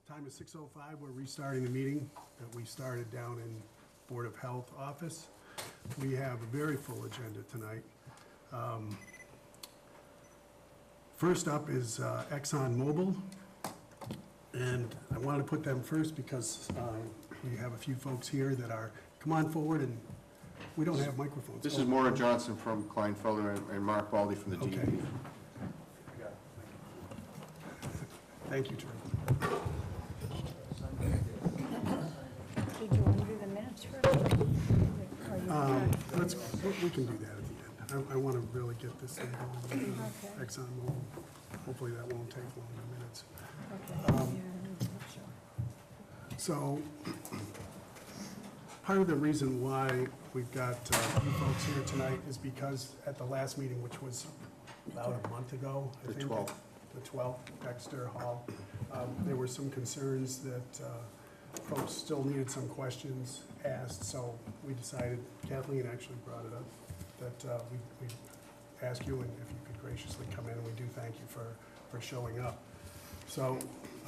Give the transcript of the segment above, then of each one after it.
Time is 6:05. We're restarting the meeting that we started down in Board of Health office. We have a very full agenda tonight. First up is ExxonMobil, and I wanted to put them first because we have a few folks here that are, come on forward, and we don't have microphones. This is Maura Johnson from Kleinfelder and Mark Baldy from the DEP. Okay. Thank you, Drew. Did you want to do the minutes first? We can do that at the end. I want to really get this thing going with Okay. ExxonMobil. Hopefully that won't take long minutes. So, part of the reason why we've got you folks here tonight is because at the last meeting, which was about a month ago, I The think. 12th. The 12th, Dexter Hall, there were some concerns that folks still needed some questions asked, so we decided, Kathleen actually brought it up, that we'd ask you, and if you could graciously come in, and we do thank you for showing up. So,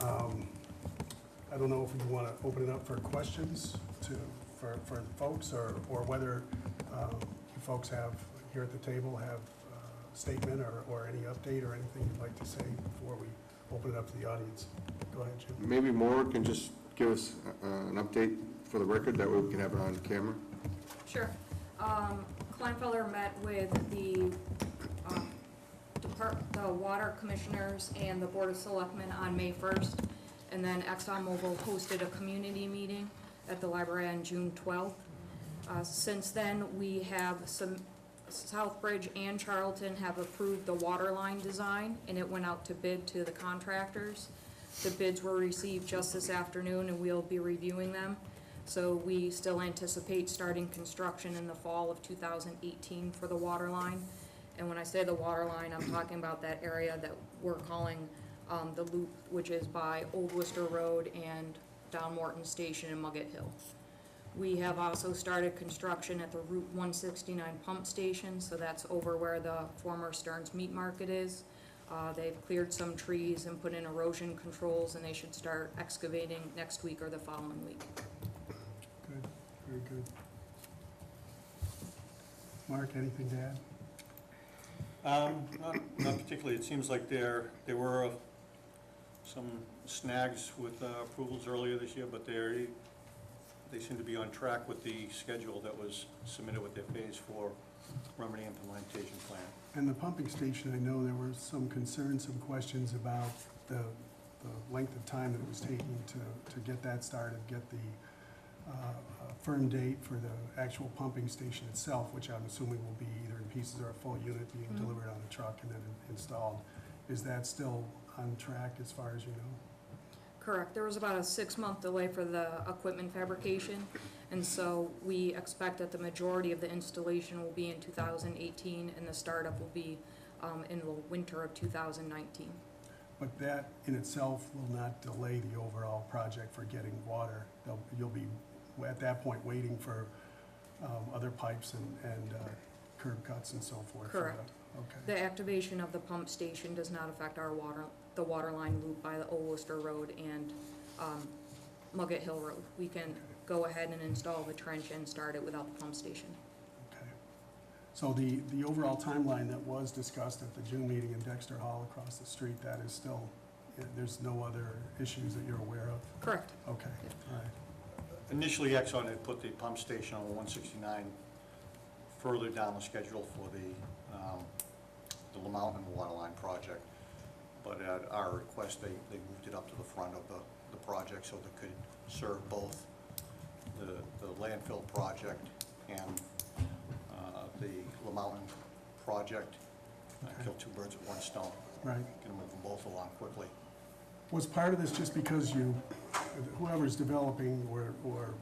I don't know if you want to open it up for questions for the folks, or whether you folks have, here at the table, have a statement or any update or anything you'd like to say before we open it up to the audience. Go ahead, Jim. Maybe Maura can just give us an update for the record, that way we can have it on camera. Sure. Kleinfelder met with the water commissioners and the Board of Selectmen on May 1st, and then ExxonMobil hosted a community meeting at the library on June 12th. Since then, we have Southbridge and Charlton have approved the water line design, and it went out to bid to the contractors. The bids were received just this afternoon, and we'll be reviewing them. So we still anticipate starting construction in the fall of 2018 for the water line. And when I say the water line, I'm talking about that area that we're calling the loop, which is by Old Worcester Road and down Morton Station and Mugget Hill. We have also started construction at the Route 169 pump station, so that's over where the former Stearns Meat Market is. They've cleared some trees and put in erosion controls, and they should start excavating next week or the following week. Good, very good. Mark, anything to add? Not particularly. It seems like there were some snags with approvals earlier this year, but they seem to be on track with the schedule that was submitted with their phase 4 remedy implementation plan. And the pumping station, I know there were some concerns, some questions about the length of time that it was taking to get that started, get the firm date for the actual pumping station itself, which I'm assuming will be either in pieces or a full unit being delivered on a truck and then installed. Is that still on track as far as you know? Correct. There was about a 6-month delay for the equipment fabrication, and so we expect that the majority of the installation will be in 2018, and the startup will be in the winter of 2019. But that in itself will not delay the overall project for getting water. You'll be, at that point, waiting for other pipes and curb cuts and so forth. Correct. Okay. The activation of the pump station does not affect the water line loop by the Old Worcester Road and Mugget Hill Road. We can go ahead and install the trench and start it without the pump station. Okay. So the overall timeline that was discussed at the June meeting in Dexter Hall across the street, that is still, there's no other issues that you're aware of? Correct. Okay, all right. Initially, Exxon had put the pump station on 169 further down the schedule for the LaMountain water line project. But at our request, they moved it up to the front of the project so they could serve both the landfill project and the LaMountain project. Okay. Kill two birds with one stone. Right. Can move them both along quickly. Was part of this just because whoever's developing or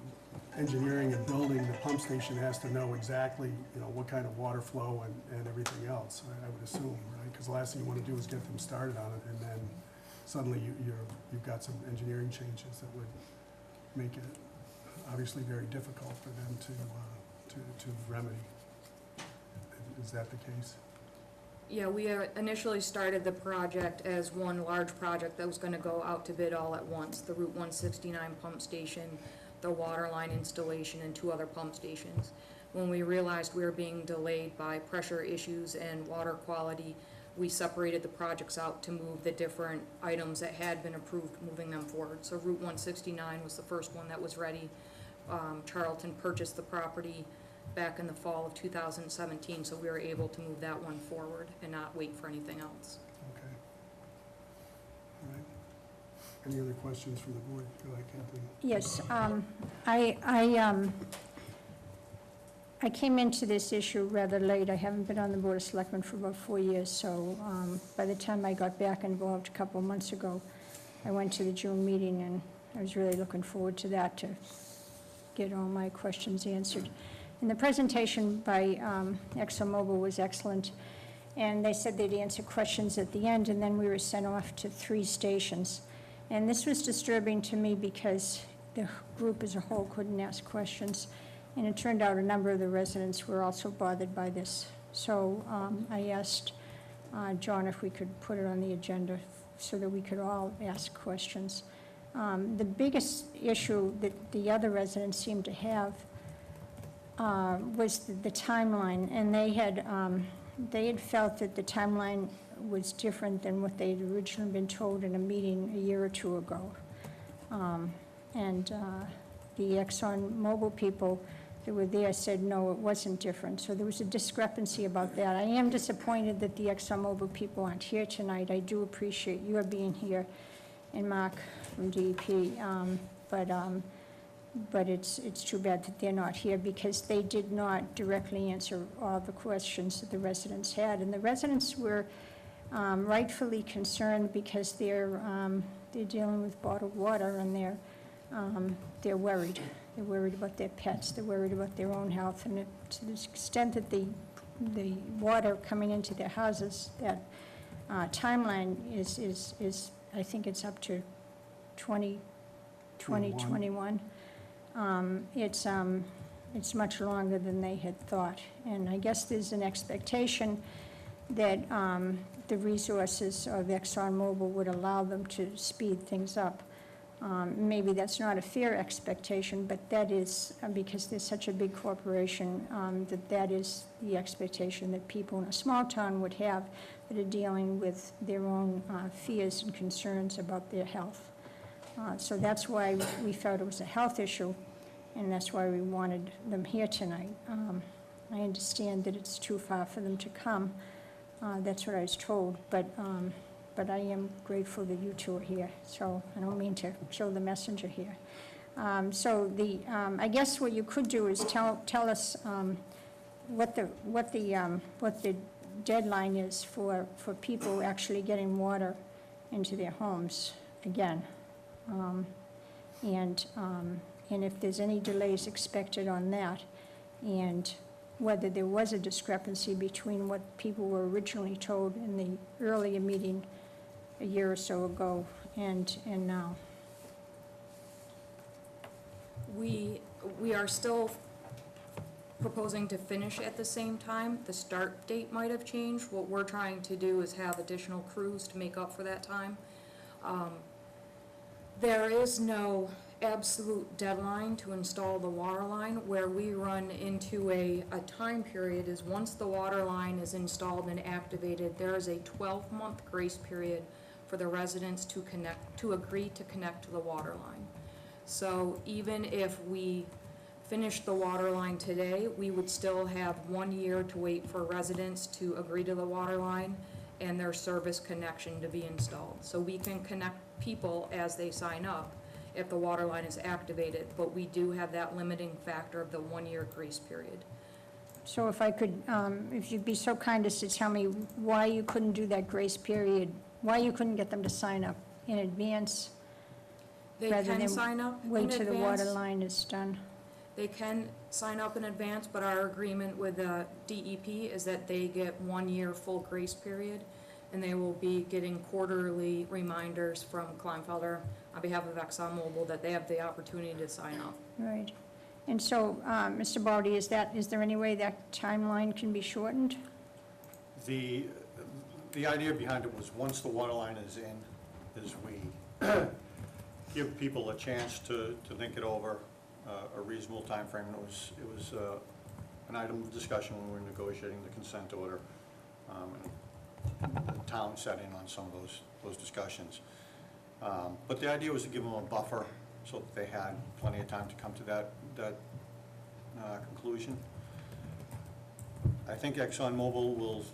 engineering and building the pump station has to know exactly, what kind of water flow and everything else, I would assume, right? Because the last thing you want to do is get them started on it, and then suddenly you've got some engineering changes that would make it obviously very difficult for them to remedy. Is that the case? Yeah, we initially started the project as one large project that was gonna go out to bid all at once, the Route 169 pump station, the water line installation, and 2 other pump stations. When we realized we were being delayed by pressure issues and water quality, we separated the projects out to move the different items that had been approved, moving them forward. So Route 169 was the first one that was ready. Charlton purchased the property back in the fall of 2017, so we were able to move that one forward and not wait for anything else. Okay. All right. Any other questions from the board? Go ahead, Kathleen. Yes, I came into this issue rather late. I haven't been on the Board of Selectmen for about 4 years, so by the time I got back involved a couple of months ago, I went to the June meeting, and I was really looking forward to that, to get all my questions answered. And the presentation by ExxonMobil was excellent, and they said they'd answer questions at the end, and then we were sent off to 3 stations. And this was disturbing to me because the group as a whole couldn't ask questions. And it turned out a number of the residents were also bothered by this. So I asked John if we could put it on the agenda so that we could all ask questions. The biggest issue that the other residents seemed to have was the timeline. And they had felt that the timeline was different than what they'd originally been told in a meeting a year or 2 ago. The ExxonMobil people that were there said, no, it wasn't different. So there was a discrepancy about that. I am disappointed that the ExxonMobil people aren't here tonight. I do appreciate your being here, and Mark from DEP. But it's too bad that they're not here, because they did not directly answer all the questions that the residents had. And the residents were rightfully concerned because they're dealing with bottled water, and they're worried. They're worried about their pets. They're worried about their own health. And to the extent that the water coming into their houses, that timeline is I think it's up to 2021. It's much longer than they had thought. And I guess there's an expectation that the resources of ExxonMobil would allow them to speed things up. Maybe that's not a fair expectation, but that is, because they're such a big corporation, that is the expectation that people in a small town would have that are dealing with their own fears and concerns about their health. So that's why we felt it was a health issue, and that's why we wanted them here tonight. I understand that it's too far for them to come. That's what I was told, but I am grateful that you two are here, so I don't mean to kill the messenger here. I guess what you could do is tell us what the deadline is for people actually getting water into their homes again. And if there's any delays expected on that, and whether there was a discrepancy between what people were originally told in the earlier meeting a year or so ago and now. We are still proposing to finish at the same time. The start date might have changed. What we're trying to do is have additional crews to make up for that time. There is no absolute deadline to install the water line. Where we run into a time period is once the water line is installed and activated, there is a 12-month grace period for the residents to agree to connect to the water line. So even if we finish the water line today, we would still have 1 year to wait for residents to agree to the water line and their service connection to be installed. So we can connect people as they sign up if the water line is activated, but we do have that limiting factor of the 1 year grace period. So if I could, if you'd be so kind as to tell me why you couldn't do that grace period, why you couldn't get them to sign up in advance? They rather can than sign up in wait till the water advance. line is done. They can sign up in advance, but our agreement with DEP is that they get 1 year full grace period, and they will be getting quarterly reminders from Kleinfelder on behalf of ExxonMobil that they have the opportunity to sign up. Right. And so, Mr. Baldy, is there any way that timeline can be shortened? The the idea behind it was, once the water line is in, is we give people a chance to think it over, a reasonable timeframe. And it was an item of discussion when we were negotiating the consent order. And the town sat in on some of those discussions. But the idea was to give them a buffer so that they had plenty of time to come to that conclusion. I think ExxonMobil will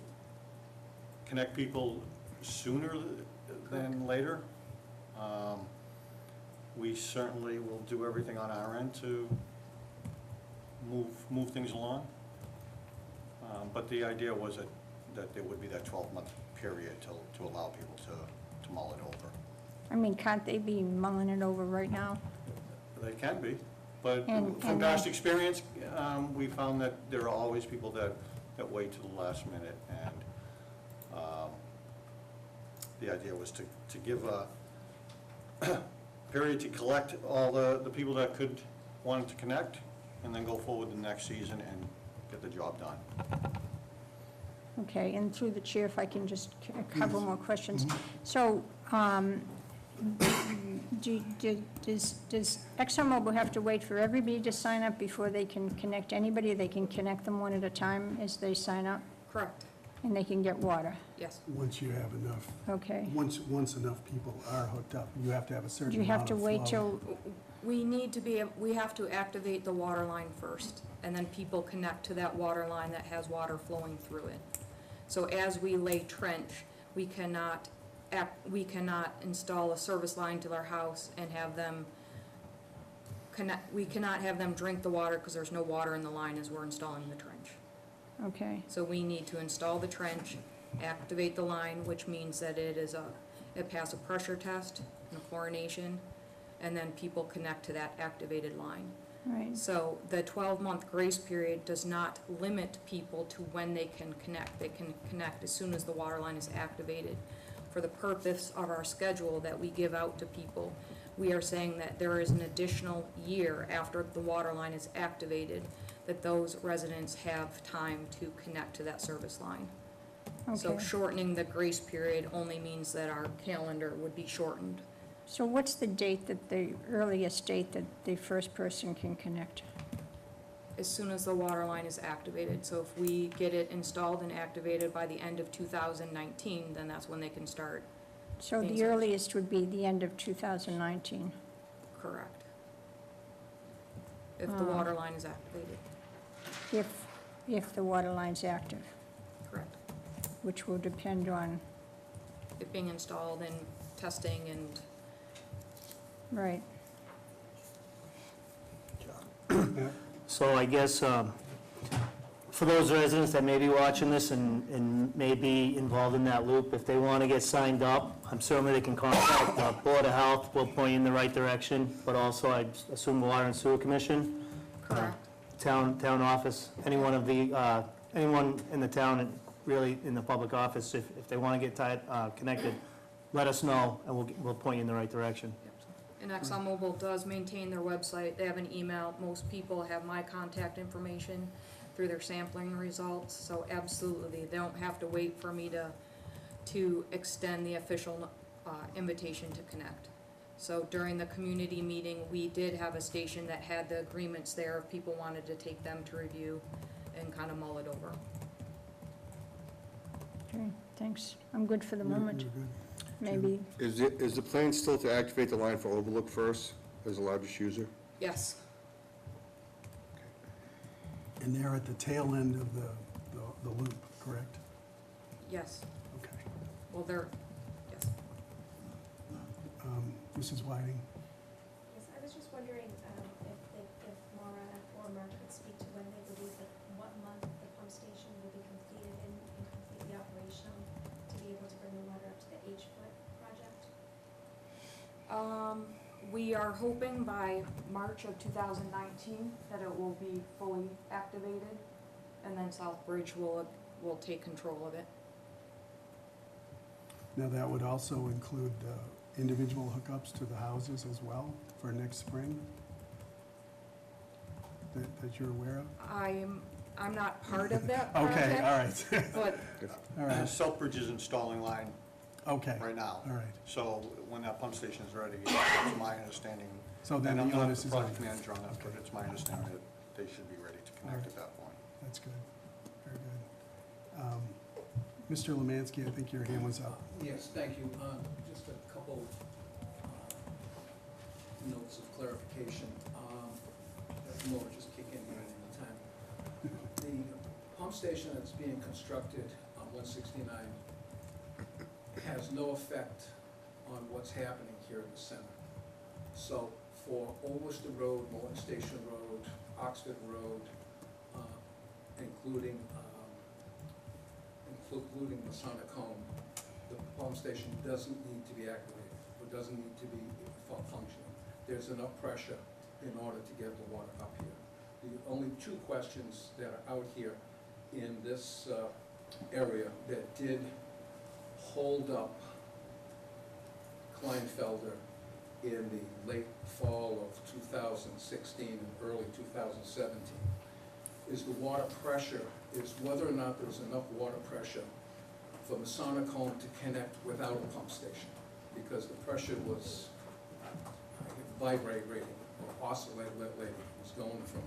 connect people sooner than later. We certainly will do everything on our end to move things along. But the idea was that there would be that 12-month period to allow people to mull it over. I mean, can't they be mulling it over right now? They can be, but And from past experience, we found that there are always people that wait to the last minute, and the idea was to give a period to collect all the people that wanted to connect, and then go forward the next season and get the job done. Okay, and through the chair, if I can just a couple more questions. Mm-hmm. So, does ExxonMobil have to wait for everybody to sign up before they can connect anybody? They can connect them one at a time as they sign up, Correct, and they can get water? yes. Once you have enough, Okay. once enough people are hooked up, you have to have a certain Do you have amount to of wait flow. till, We have to activate the water line first, and then people connect to that water line that has water flowing through it. So as we lay trench, we cannot install a service line to their house and have them we cannot have them drink the water because there's no water in the line as we're installing the trench. okay, So we need to install the trench, activate the line, which means that it passes a pressure test and a chlorination, and then people connect to that activated line. right, So the 12-month grace period does not limit people to when they can connect. They can connect as soon as the water line is activated. For the purpose of our schedule that we give out to people, we are saying that there is an additional year after the water line is activated that those residents have time to connect to that service line. So okay. shortening the grace period only means that our calendar would be shortened. So what's the date the earliest date that the first person can connect? As soon as the water line is activated. So if we get it installed and activated by the end of 2019, then that's when they can start. So Being the serviced. earliest would be the end of 2019. Correct. If the water line is activated, If the water line's active, correct. which will depend on, It being installed and testing and, right, Yeah. So I guess, for those residents that may be watching this and may be involved in that loop, if they want to get signed up, I'm certainly they can contact the Board of Health, we'll point you in the right direction, but also I assume the Water and Sewer Commission, correct. town office, anyone in the town, and really in the public office, if they want to get connected, let us know, and we'll point you in the right direction. And ExxonMobil does maintain their website. They have an email. Most people have my contact information through their sampling results. So absolutely, they don't have to wait for me to extend the official invitation to connect. So during the community meeting, we did have a station that had the agreements there if people wanted to take them to review and kind of mull it over. okay, thanks. I'm good for the You're- moment. you're good. Maybe, Is the plan still to activate the line for Overlook first, as the largest user? Yes, And they're at the tail end of the loop, correct? yes. Okay. Well, yes. Mrs. Whiting? Yes, I was just wondering if Maura or Mark could speak to when they believe that, what month the pump station will be completed and completely operational to be able to bring the water up to the H-foot project? We are hoping by March of 2019 that it will be fully activated, and then Southbridge will take control of it. Now, that would also include individual hookups to the houses as well for next spring? That you're aware of? I'm not part of that Okay, all project, right, but all right, Southbridge is installing line okay. right now. All right, So when that pump station is ready, it's my understanding. So then and I'm the not onus is on project you. manager on that, but it's my understanding that they should be ready to connect at that point. that's good, very good. Mr. Lemansky, I think your hand was up. Yes, thank you. Just a couple notes of clarification. More just kick in here any time. The pump station that's being constructed on 169 has no effect on what's happening here in the center. So for Ulster Road, Morton Station Road, Oxford Road, including Masonic Home, the pump station doesn't need to be activated, or doesn't need to be functioning. There's enough pressure in order to get the water up here. The only two questions that are out here in this area that did hold up Kleinfelder in the late fall of 2016 and early 2017 is the water pressure, is whether or not there's enough water pressure for Masonic Home to connect without a pump station, because the pressure was vibrating or oscillating, it was going from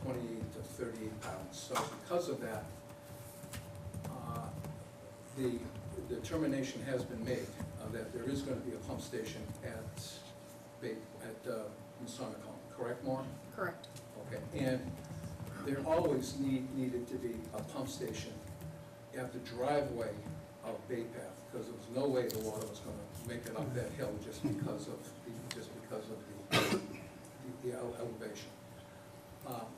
28 to 38 pounds. So because of that, the determination has been made that there is going to be a pump station at Masonic Home, correct, Maureen? correct. Okay, and there always needed to be a pump station at the driveway of Bay Path, because there was no way the water was gonna make it up that hill just because of the elevation.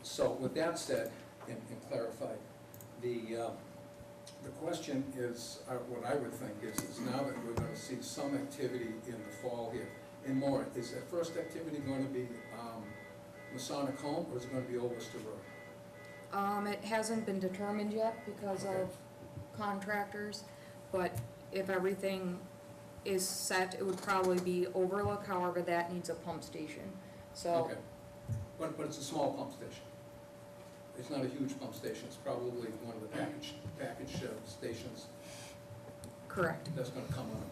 So with that said, and clarified, the question is, what I would think is now that we're gonna see some activity in the fall here, and more, is that first activity gonna be Masonic Home, or is it gonna be Ulster Road? It hasn't been determined yet because Okay. of contractors, but if everything is set, it would probably be Overlook, however, that needs a pump station. So, Okay, but it's a small pump station. It's not a huge pump station, it's probably one of the package stations correct. that's gonna come on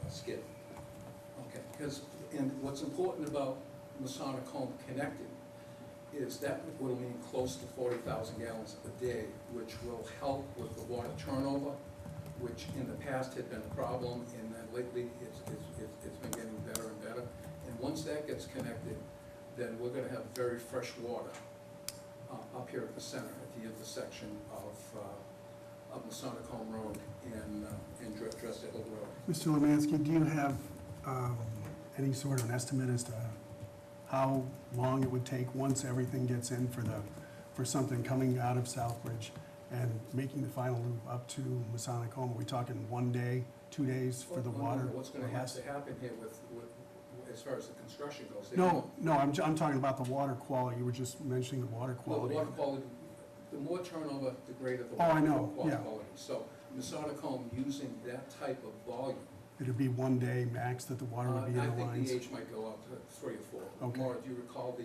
a skid. Okay, because, and what's important about Masonic Home connected is that will mean close to 40,000 gallons a day, which will help with the water turnover, which in the past had been a problem, and then lately it's been getting better and better. And once that gets connected, then we're gonna have very fresh water up here at the center, at the intersection of Masonic Home Road and Dresser Hill Road. Mr. Lemansky, do you have any sort of an estimate as to how long it would take once everything gets in for something coming out of Southbridge and making the final loop up to Masonic Home? Are we talking 1 day, 2 days for the water? What's gonna or have less? to happen here with, as far as the construction goes? No, I'm talking about the water quality. You were just mentioning the water Well, the quality. water quality, the more turnover, the greater the Oh, I water know, yeah. quality. So Masonic Home using that type of volume, It'd be 1 day max that the water would be in I the think lines? the age might go up to 3 or 4. Okay. Maura, do you recall the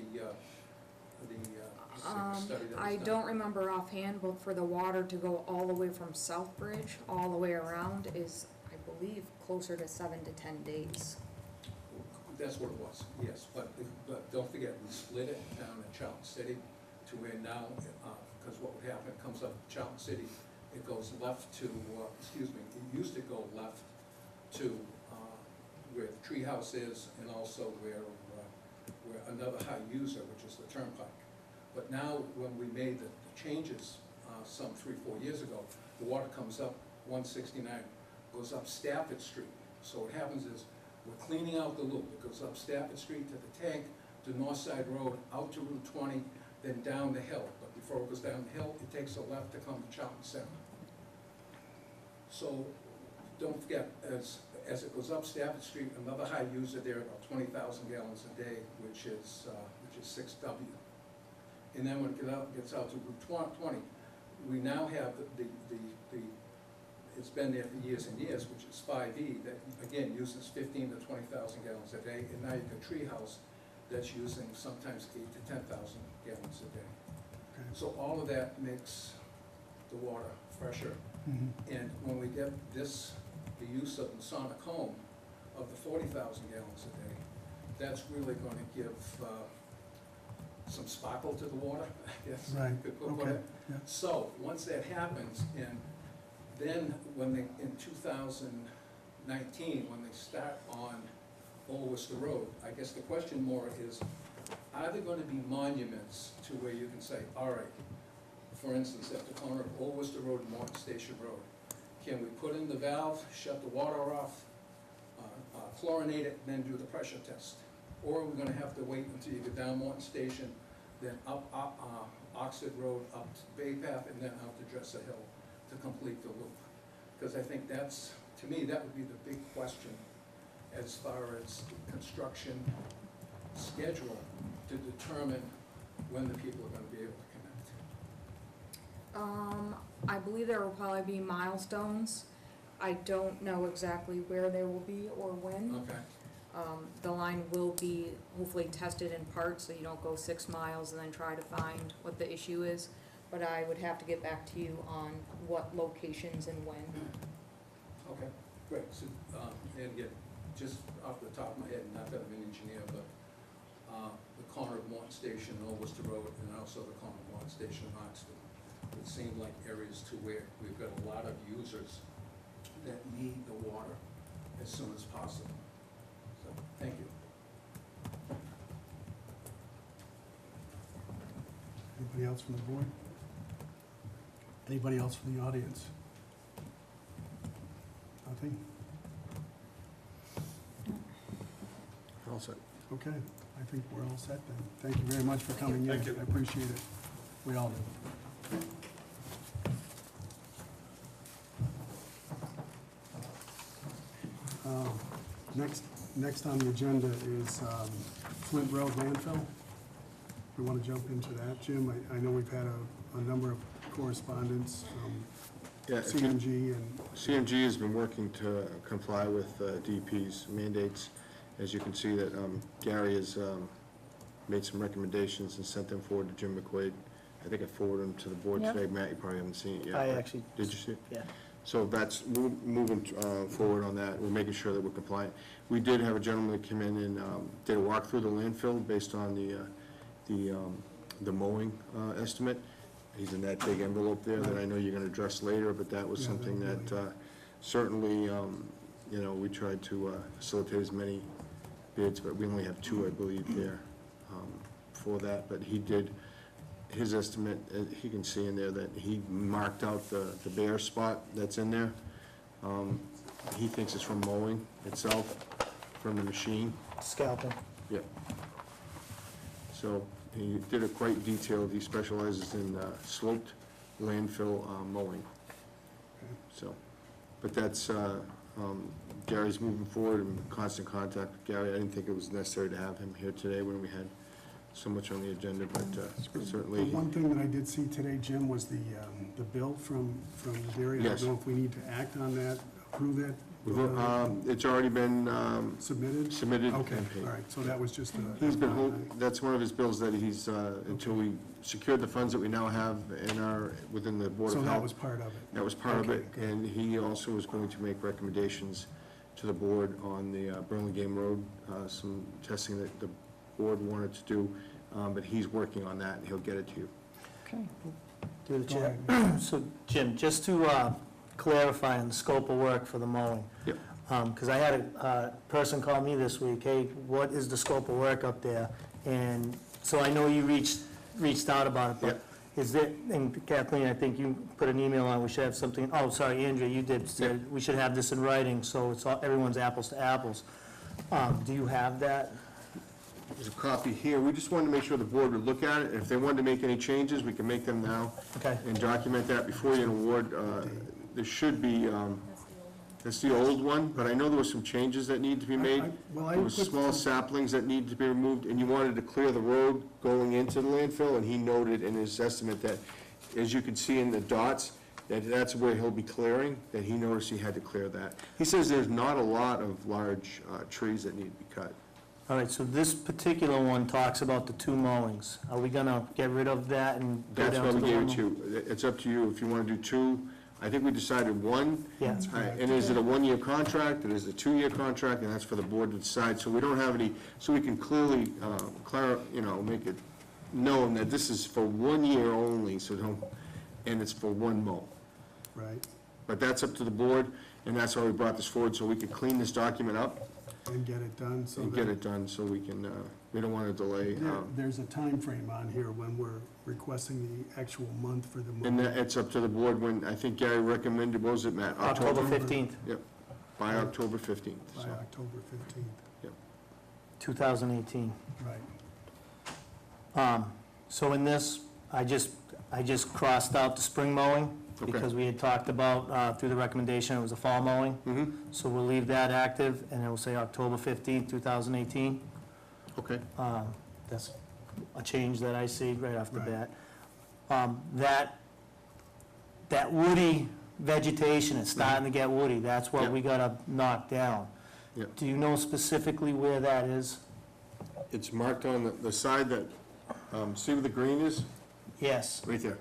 study that was I done? don't remember offhand, but for the water to go all the way from Southbridge, all the way around is, I believe, closer to 7 to 10 days. That's what it was, yes, but don't forget, we split it down in Charlton City to where now, because what would happen, it comes up Charlton City, it goes left to, it used to go left to where the treehouse is, and also where another high user, which is the turnpike. But now, when we made the changes some 3-4 years ago, the water comes up 169, goes up Stafford Street. So what happens is, we're cleaning out the loop. It goes up Stafford Street to the tank, to North Side Road, out to Route 20, then down the hill. But before it goes down the hill, it takes a left to come to Charlton Center. So don't forget, as it goes up Stafford Street, another high user there, about 20,000 gallons a day, which is 6W. And then when it gets out to Route 20, we now have it's been there for years and years, which is 5E, that again uses 15 to 20,000 gallons a day, and now you've got Treehouse that's using sometimes 8 to 10,000 gallons a day. Okay. So all of that makes the water fresher. Mhm. And when we get this, the use of Masonic Home of the 40,000 gallons a day, that's really gonna give some sparkle to the water, I guess. Right, you could put okay, it. yeah. So, once that happens, and then when they, in 2019, when they start on Old Worcester Road, I guess the question more is, are there gonna be monuments to where you can say, all right, for instance, at the corner of Old Worcester Road and Morton Station Road, can we put in the valve, shut the water off, chlorinate it, and then do the pressure test? Or are we gonna have to wait until you get down Morton Station, then up Oxford Road, up to Bay Path, and then out to Dresser Hill to complete the loop? Because I think that's, to me, that would be the big question as far as construction schedule to determine when the people are gonna be able to connect. I believe there will probably be milestones. I don't know exactly where they will be or when. Okay. The line will be hopefully tested in parts, so you don't go 6 miles and then try to find what the issue is. But I would have to get back to you on what locations and when. Okay, great. So, and again, just off the top of my head, not that I'm an engineer, but the corner of Morton Station and Old Worcester Road, and also the corner of Morton Station and Oxford, would seem like areas to where we've got a lot of users that need the water as soon as possible. So, thank you. Anybody else from the board? Anybody else from the audience? Nothing? All set. Okay, I think we're all set then. Thank you very much for coming in. Thank you. I appreciate it. We all do. Next on the agenda is Flint Road landfill. We want to jump into that, Jim. I know we've had a number of correspondence Yeah, from CMG and, CMG has been working to comply with DEP's mandates. As you can see that Gary has made some recommendations and sent them forward to Jim McQuaid. I think I forwarded them to the board Yep. today. Matt, you probably haven't seen it yet. I but- actually, Did you see it? yeah. So that's, we're moving forward on that. We're making sure that we're compliant. We did have a gentleman that came in and did a walk through the landfill based on the mowing estimate. He's in that big envelope there that I know you're gonna address later, but that was Yeah, something that'll be that certainly, you know, we tried to facilitate as many bids, but we only have 2, I believe, there for that. But he did, his estimate, he can see in there that he marked out the bare spot that's in there. He thinks it's from mowing itself, from the machine. Scalping. Yep. So he did it quite detailed. He specializes in sloped landfill mowing. So, but that's, Gary's moving forward in constant contact with Gary. I didn't think it was necessary to have him here today when we had so much on the agenda, but the certainly. one thing that I did see today, Jim, was the bill from Gary. I Yes. don't know if we need to act on that, approve that. It's already been Submitted? submitted Okay, and paid. all right, so that was just a. He's been, that's one of his bills that he's, until we secured the funds that we now have within the Board So of that Health. was part of it? That was part of Okay, it, good. and he also was going to make recommendations to the board on the Burlingame Road, some testing that the board wanted to do, but he's working on that, and he'll get it to you. Okay. Through the Go chair. ahead. So, Jim, just to clarify on the scope of work for the mowing. Yep. Because I had a person call me this week, hey, what is the scope of work up there? And so I know you reached out about it, but Yep. is it, and Kathleen, I think you put an email on, we should have something, oh, sorry, Andrea, you did, said we should have this in writing, so it's all, everyone's apples to apples. Do you have that? There's a copy here, we just wanted to make sure the board would look at it, and if they wanted to make any changes, we can make them now Okay. and document that before you award. There should be, that's the old one, but I know there were some changes that need to be made. Well, I There was put small saplings that needed to be removed, and you wanted to clear the road going into the landfill, and he noted in his estimate that, as you can see in the dots, that's where he'll be clearing, that he noticed he had to clear that. He says there's not a lot of large trees that need to be cut. All right, so this particular one talks about the 2 mowings. Are we gonna get rid of that and go That's down why to we the gave one? it to you. It's up to you if you want to do 2. I think we decided 1. Yeah, And is it a 1-year contract, or is it a 2-year contract, and that's for the board to decide, so we don't have any, so we can clearly, make it known that this is for 1 year only, so don't, and it's for 1 mow. Right, But that's up to the board, and that's why we brought this forward, so we could clean this document up and get it done so and that. get it done, so we can, we don't want to delay. There's a time frame on here when we're requesting the actual month for the And month. it's up to the board when, I think Gary recommended, what was it, Matt? October 15th, Yep, by October 15th, By so. October 15th, 2018. right. So in this, I just crossed out the spring mowing, Okay. because we had talked about, through the recommendation, it was a fall mowing. Mm-hmm, So we'll leave that active, and it will say October 15th, 2018. okay. That's a change that I see right off the Right. bat. That woody vegetation is starting to get woody, that's what Yep. we gotta knock down. Yep. Do you know specifically where that is? It's marked on the side that, see where the green is? Yes, Right there.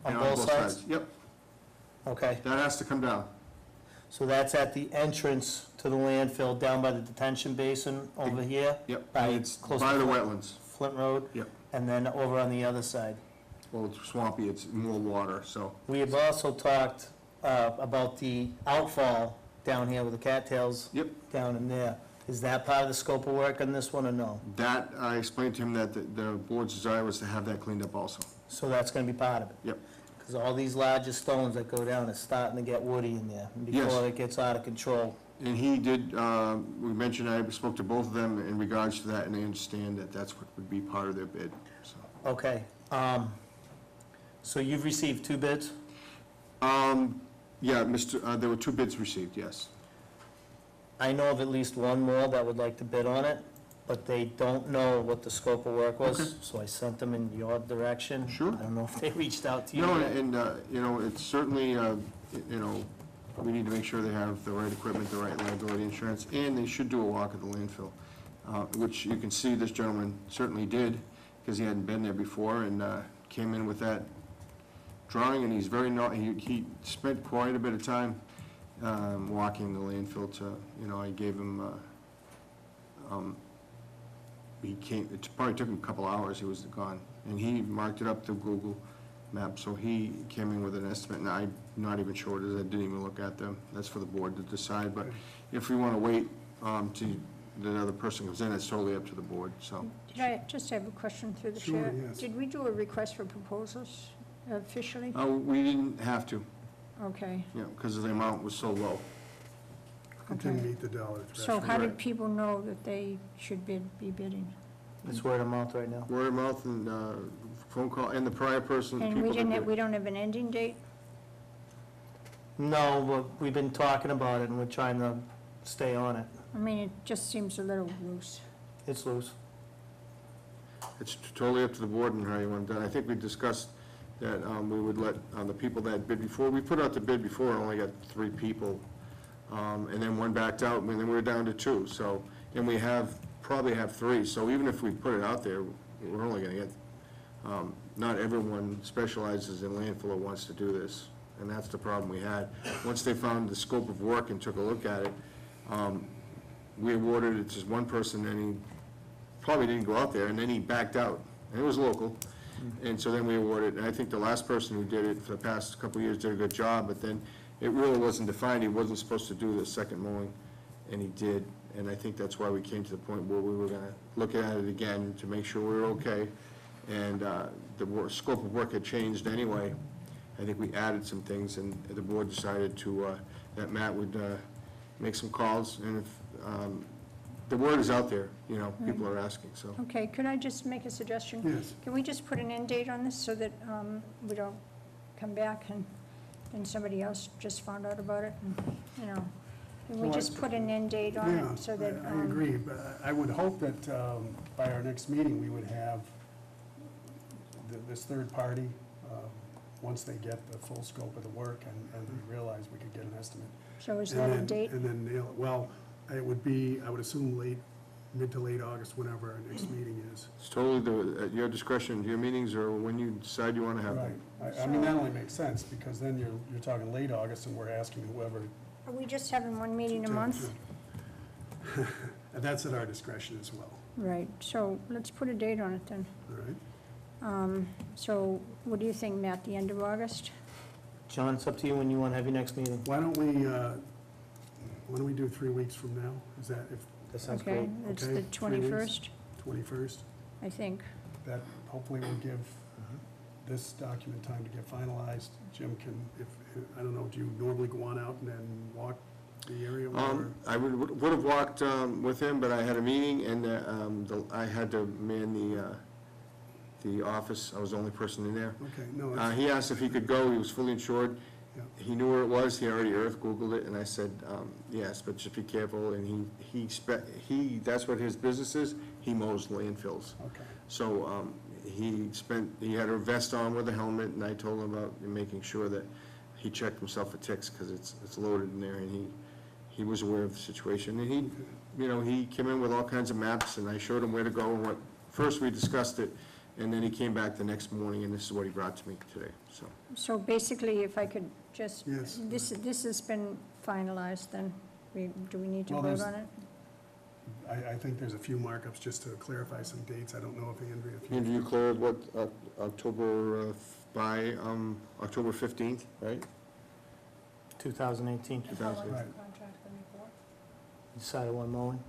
on Yeah, both sides? Yep, Okay, that has to come down. so that's at the entrance to the landfill down by the detention basin over here? Yep, By and it's close by to the Flint- wetlands. Flint Road? Yep. And then over on the other side. Well, it's swampy, it's more water, so. We have also talked about the outfall down here with the cattails. Yep. Down in there. Is that part of the scope of work on this one or no? That, I explained to him that the board's desire was to have that cleaned up also. So that's gonna be part of it? Yep. Because all these larger stones that go down is starting to get woody in there Yes. before it gets out of control. And he did, we mentioned, I spoke to both of them in regards to that, and they understand that that's what would be part of their bid, so. Okay, so you've received 2 bids? Yeah, there were 2 bids received, yes. I know of at least one more that would like to bid on it, but they don't know what the scope of work was, Okay. so I sent them in your direction. Sure. I don't know if they reached out to you No, yet. and, it's certainly, we need to make sure they have the right equipment, the right liability insurance, and they should do a walk at the landfill, which you can see this gentleman certainly did, because he hadn't been there before, and came in with that drawing, and he's very, he spent quite a bit of time walking the landfill to, I gave him, it probably took him a couple hours, he was gone, and he marked it up to Google Maps, so he came in with an estimate, and I'm not even sure what it is, I didn't even look at them, that's for the board to decide, but if we want to wait till the other person comes in, it's totally up to the board, so. Did I just have a question through the Sure, chair? yes. Did we do a request for proposals officially? We didn't have to, Okay, because the amount was so low. It didn't Okay. meet the dollar so threshold. how did Right. people know that they should be bidding? It's word of mouth right now. Word of mouth and phone call, and the prior person, And people that did. we don't have an ending date? No, but we've been talking about it, and we're trying to stay on it. I mean, it just seems a little loose. It's loose. It's totally up to the board and how you want it done. I think we discussed that we would let the people that bid before, we put out the bid before, and only got 3 people, and then one backed out, and then we were down to 2, so, and we probably have 3, so even if we put it out there, we're only gonna get, not everyone specializes in landfill or wants to do this, and that's the problem we had. Once they found the scope of work and took a look at it, we awarded it to one person, and he probably didn't go out there, and then he backed out, and it was local, and so then we awarded, and I think the last person who did it for the past couple of years did a good job, but then it really wasn't defined, he wasn't supposed to do the second mowing, and he did, and I think that's why we came to the point where we were gonna look at it again to make sure we were okay, and scope of work had changed anyway. I think we added some things, and the board decided that Matt would make some calls, and if, the word is out there, people are asking, so. Okay, could I just make a suggestion? Yes. Can we just put an end date on this so that we don't come back and then somebody else just found out about it? And, can we Well, just put an end date on Yeah, it so that? I agree, but I would hope that by our next meeting, we would have this third party, once they get the full scope of the work and we realize we could get an estimate. So is And that a then- date? And then nail it. Well, it would be, I would assume late mid to late August, whenever our next meeting is. It's totally at your discretion, your meetings, or when you decide you want to have Right. them. I mean, that only makes sense, because then you're talking late August, and we're asking whoever. Are we just having one meeting a month? And that's at our discretion as well, Right, so let's put a date on it then. all right? So what do you think, Matt, the end of August? John, it's up to you when you want to have your next meeting. Why don't we do 3 weeks from now? Is that if That sounds Okay, great. it's Okay, the 3 weeks. 21st, 21st? I think. That hopefully will give this document time to get finalized. Jim can, if, I don't know, do you normally go on out and then walk the area? or- I would have walked with him, but I had a meeting, and I had to man the office. I was the only person in there. Okay, no, it's, He asked if he could go, he was fully insured. Yeah. He knew where it was, he already earth Googled it, and I said, yes, but just be careful, and that's what his business is, he mows landfills. okay, So, he had a vest on with a helmet, and I told him about making sure that he checked himself for ticks, because it's loaded in there, and he was aware of the situation, and he came in with all kinds of maps, and I showed him where to go, and first we discussed it, and then he came back the next morning, and this is what he brought to me today, so. So basically, if I could just, Yes. this has been finalized, then do we need to Well, vote there's- on it? I think there's a few markups just to clarify some dates. I don't know if Andrea, if you. Andrew, you cleared what, October, by October 15th, right? 2018, 2000. Right. decided one mowing,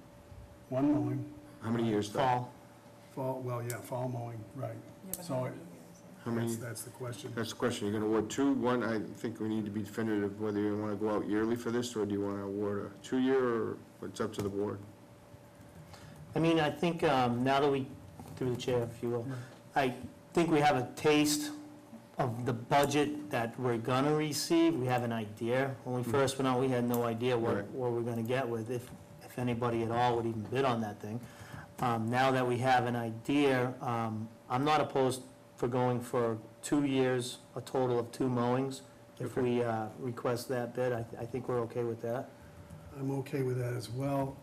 One mowing, How many years, though? fall mowing, right. So How many, that's the question. that's the question, you're gonna award two? One, I think we need to be definitive whether you wanna go out yearly for this, or do you wanna award a 2-year, or it's up to the board? I mean, I think now that we, through the chair, if you will, I think we have a taste of the budget that we're gonna receive. We have an idea. When we first went out, we had no idea Right. what we're gonna get with, if anybody at all would even bid on that thing. Now that we have an idea, I'm not opposed for going for 2 years, a total of 2 mowings. If we request that bid, I think we're okay with that. I'm okay with that as well.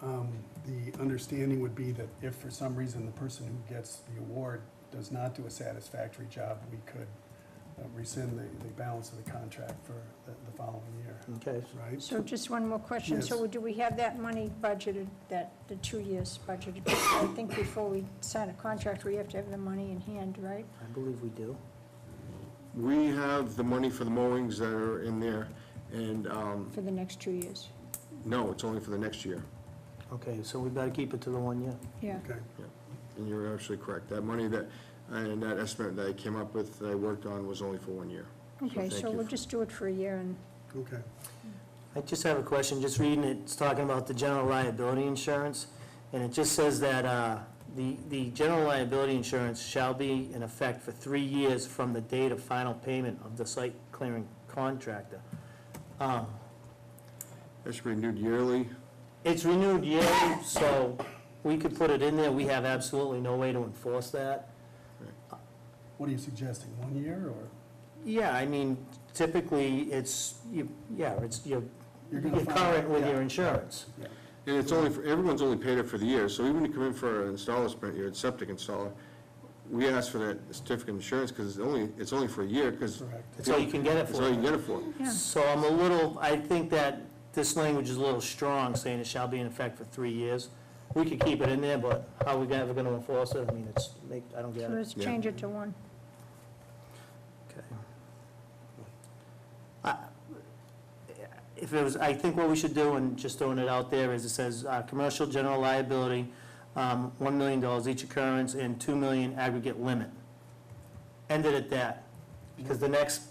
The understanding would be that if for some reason the person who gets the award does not do a satisfactory job, we could rescind the balance of the contract for the following year, Okay. right? So just one more question. Yes. So do we have that money budgeted, the 2 years budgeted? I think before we sign a contract, we have to have the money in hand, right? I believe we do. We have the money for the mowings that are in there, and, For the next 2 years? no, it's only for the next year, Okay, so we better keep it to the 1 year. Yeah. Okay, and you're absolutely correct. That money and that estimate that I came up with, that I worked on, was only for 1 year. Okay, thank so you we'll for- just do it for a year and, okay. I just have a question, just reading it, it's talking about the general liability insurance, and it just says that the general liability insurance shall be in effect for 3 years from the date of final payment of the site clearing contractor. That should be renewed yearly. It's renewed yearly, so we could put it in there, we have absolutely no way to enforce that. What are you suggesting, 1 year, or? Yeah, I mean, typically, it's, you're You're gonna you're find current out, with yeah. your insurance. Yeah. And it's only, everyone's only paid it for the year, so even if you come in for an installer permit, you're a septic installer, we ask for that certificate of insurance, because it's only for a year, because Correct. That's all you can get it that's all you for. can get it for. yeah. So I think that this language is a little strong, saying it shall be in effect for 3 years. We could keep it in there, but how are we ever gonna enforce it? I mean, I don't get So it. let's Yeah. change it to 1. Okay. If it was, I think what we should do, and just throwing it out there, is it says, commercial general liability, $1 million each occurrence, and $2 million aggregate limit. End it at that, because the next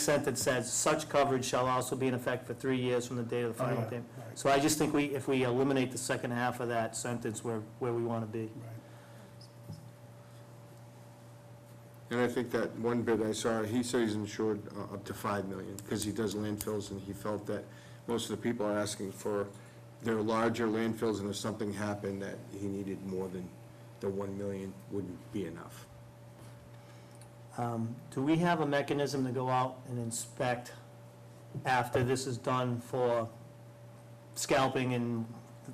sentence says, such coverage shall also be in effect for 3 years from the date of the Oh, final yeah, payment. right, So I just think if we eliminate the second half of that sentence, we're where we want to be. right. And I think that one bid I saw, he said he's insured up to $5 million, because he does landfills, and he felt that most of the people are asking for their larger landfills, and if something happened, that he needed more than the $1 million wouldn't be enough. Do we have a mechanism to go out and inspect after this is done for scalping and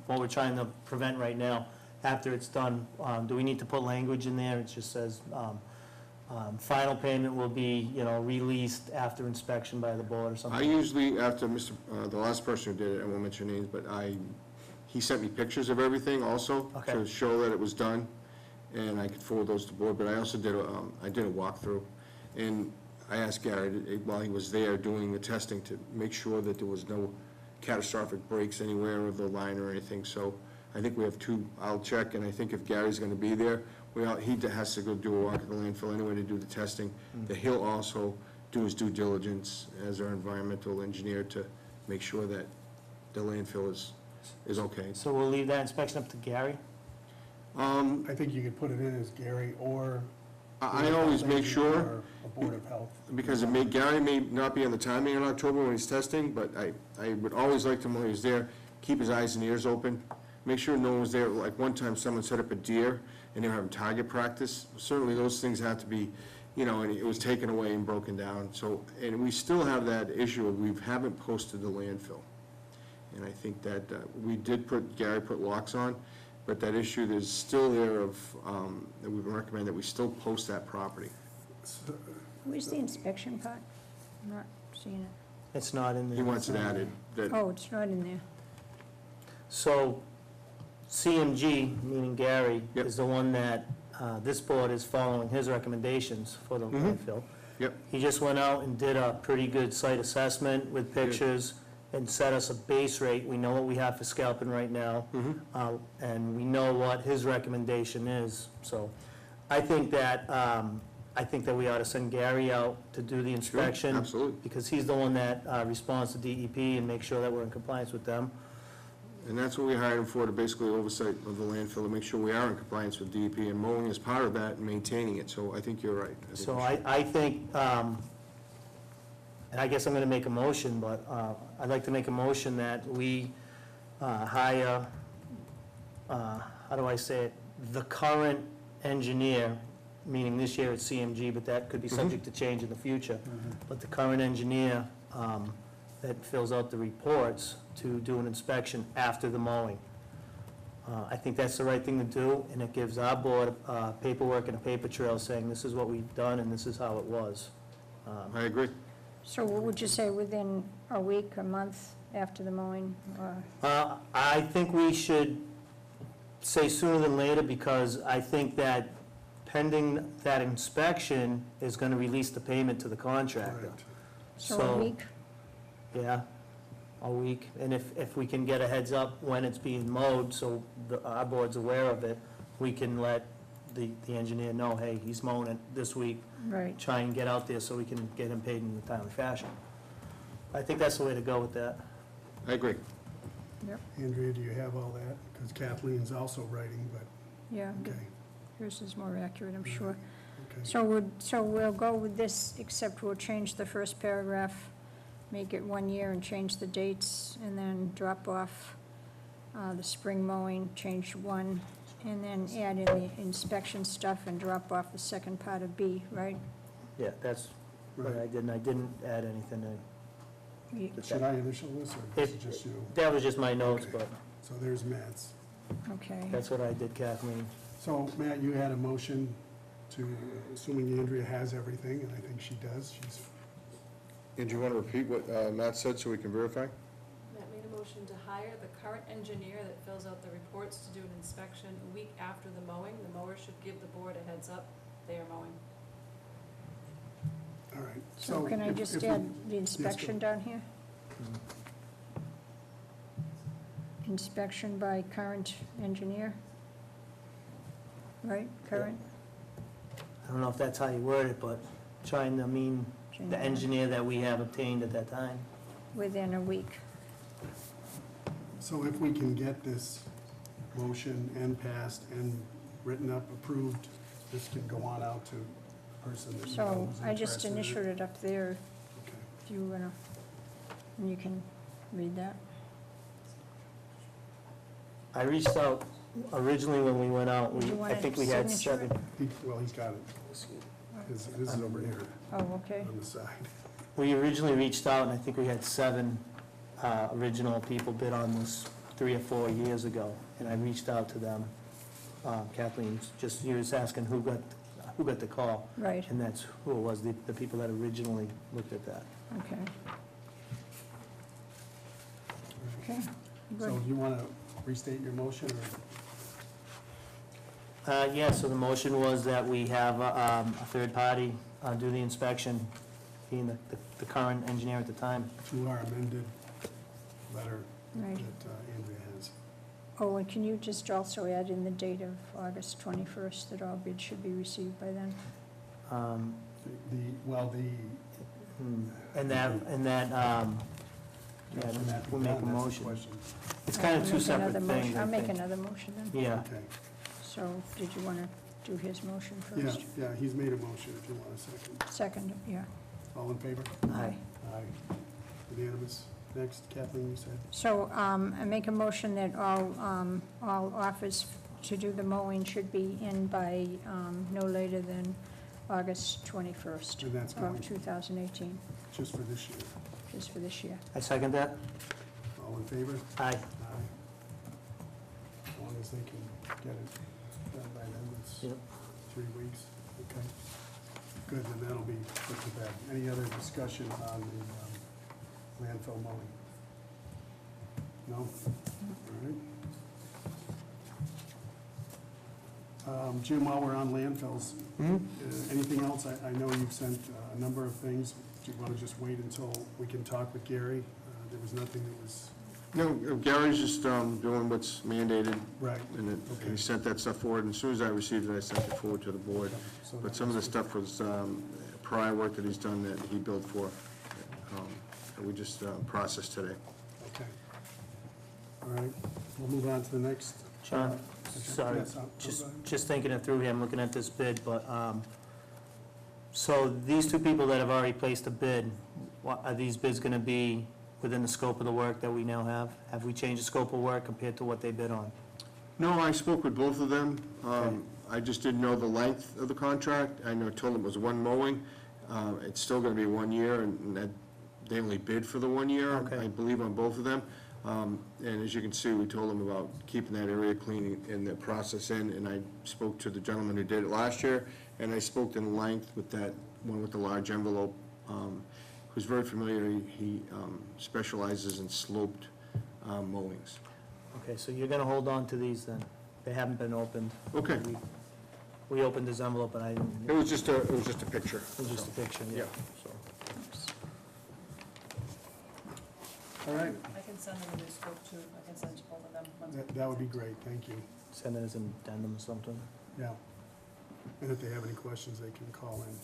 what we're trying to prevent right now? after it's done. Do we need to put language in there? It just says, final payment will be, released after inspection by the board or I something. usually, after the last person who did it, I won't mention names, but he sent me pictures of everything also Okay. to show that it was done, and I could forward those to the board, but I also did a walkthrough. And I asked Gary, while he was there doing the testing, to make sure that there was no catastrophic breaks anywhere of the line or anything. So I think we have two, I'll check, and I think if Gary's gonna be there, he has to go do a walk at the landfill anyway to do the testing. That he'll also do his due diligence as our environmental engineer to make sure that the landfill is okay. So we'll leave that inspection up to Gary? I think you could put it in as Gary or. I always make sure, Or a Board of Health. because Gary may not be on the timing in October when he's testing, but I would always like to, when he's there, keep his eyes and ears open. Make sure no one was there. Like one time, someone set up a deer, and they were having target practice. Certainly, those things have to be, and it was taken away and broken down. So, and we still have that issue of we haven't posted the landfill. And I think that Gary put locks on, but that issue is still there of, that we recommend that we still post that property. Where's the inspection part? I'm not seeing it. It's not in there. He wants it added, that, Oh, it's not in there. So CMG, meaning Gary, Yep. is the one that this board is following his recommendations for the landfill. yep, He just went out and did a pretty good site assessment with pictures and set us a base rate. We know what we have for scalping right now, and we know what his recommendation is. So I think that we ought to send Gary out to do the inspection. absolutely. Because he's the one that responds to DEP and makes sure that we're in compliance with them. And that's what we hired him for, to basically oversight of the landfill, to make sure we are in compliance with DEP, and mowing is part of that, and maintaining it, so I think you're right. I think So we should- I think, and I guess I'm going to make a motion, but I'd like to make a motion that we hire, how do I say it, the current engineer, meaning this year it's CMG, but that could be subject to change in the future, but the current engineer that fills out the reports to do an inspection after the mowing. I think that's the right thing to do, and it gives our board paperwork and a paper trail saying this is what we've done and this is how it was. I agree. So what would you say, within a week, a month after the mowing? Or I think we should say sooner than later, because I think that pending that inspection is going to release the payment to the contractor. Correct. So a week? Yeah, a week. And if we can get a heads up when it's being mowed, so our board's aware of it, we can let the engineer know, hey, he's mowing it this week. Right. Try and get out there so we can get him paid in a timely fashion. I think that's the way to go with that. I agree. Yep, Andrea, do you have all that? Because Kathleen's also writing, but, yeah. okay, Yours is more accurate, I'm sure. okay. So we'll go with this, except we'll change the first paragraph, make it 1 year and change the dates, and then drop off the spring mowing, change 1, and then add in the inspection stuff and drop off the second part of B, right? Yeah, that's what Right. I did, and I didn't add anything in. You- Should I initial this, or is it just you? That was just my notes, Okay. but So there's Matt's. Okay. that's what I did, Kathleen. So, Matt, you had a motion to, assuming Andrea has everything, and I think she does, she's, And do you want to repeat what Matt said so we can verify? Matt made a motion to hire the current engineer that fills out the reports to do an inspection a week after the mowing. The mower should give the board a heads up they are mowing. all right. So can I if- just if we- add the inspection down here? Inspection by current engineer? Right, current? I don't know if that's how you word it, but trying to mean the engineer that we have obtained at that time. Within a week. So if we can get this motion and passed and written up, approved, this can go on out to the person that you know So is I just interested in it. initialed it up there, Okay. if you wanna, and you can read that. I reached out originally when we went out, Do you want I think a we had signature? 7. Well, he's got it. His is over here Oh, okay. on the side. We originally reached out, and I think we had 7 original people bid on this 3 or 4 years ago, and I reached out to them. Kathleen, just, you was asking who got the call. Right, And that's who it was, the people that originally looked at that. okay. Okay, So good. you want to restate your motion, or? Yeah, so the motion was that we have a third party do the inspection, being the current engineer at the time. To our amended letter Right. that Andrea has. Oh, and can you just also add in the date of August 21st, that all bids should be received by then? Well, And that, yeah, Can that be we'll make a done? That's the motion. question. It's kind of I'll two make separate another motion. things, I I'll make think. another motion then. Yeah, Okay, So, did you want to do his motion yeah, first? yeah, he's made a motion, if you want a second. Second, yeah. All in favor? aye. Aye. Unanimous. Next, Kathleen, you said? So, I make a motion that all offers to do the mowing should be in by, no later than August 21st And that's going of 2018, just for this year. just for this year. I second that? All in favor? Aye. Aye. As long as they can get it done by then, it's Yep. 3 weeks. Okay. Good, then that'll be put to bed. Any other discussion on the landfill mowing? No? All right. Jim, while we're on landfills, anything else? I know you've sent a number of things. Do you want to just wait until we can talk with Gary? There was nothing that was, No, Gary's just doing what's mandated, right. and Okay. he sent that stuff forward, and as soon as I received it, I sent it forward to the board. So But some of the stuff was prior work that he's done that he billed for, that we just processed today. Okay. All right, we'll move on to the next. John, sorry, Yes, go ahead. just thinking it through here, I'm looking at this bid, but, so these two people that have already placed a bid, are these bids gonna be within the scope of the work that we now have? Have we changed the scope of work compared to what they bid on? No, I spoke with both of them. Okay. I just didn't know the length of the contract. I told them it was one mowing. It's still gonna be 1 year, and that, they only bid for the 1 year, Okay. I believe, on both of them. And as you can see, we told them about keeping that area clean and the process in, and I spoke to the gentleman who did it last year, and I spoke in length with that one with the large envelope, who's very familiar. He specializes in sloped mowings. Okay, so you're gonna hold on to these then? They haven't been opened? Okay. We opened this envelope, but I didn't, It was just a picture. it was just a picture, yeah. Yeah, so. All right, I can send them a new scope too, I can send both of them. once- that would be great, thank you. Send it as an addendum or something. Yeah. And if they have any questions, they can call in.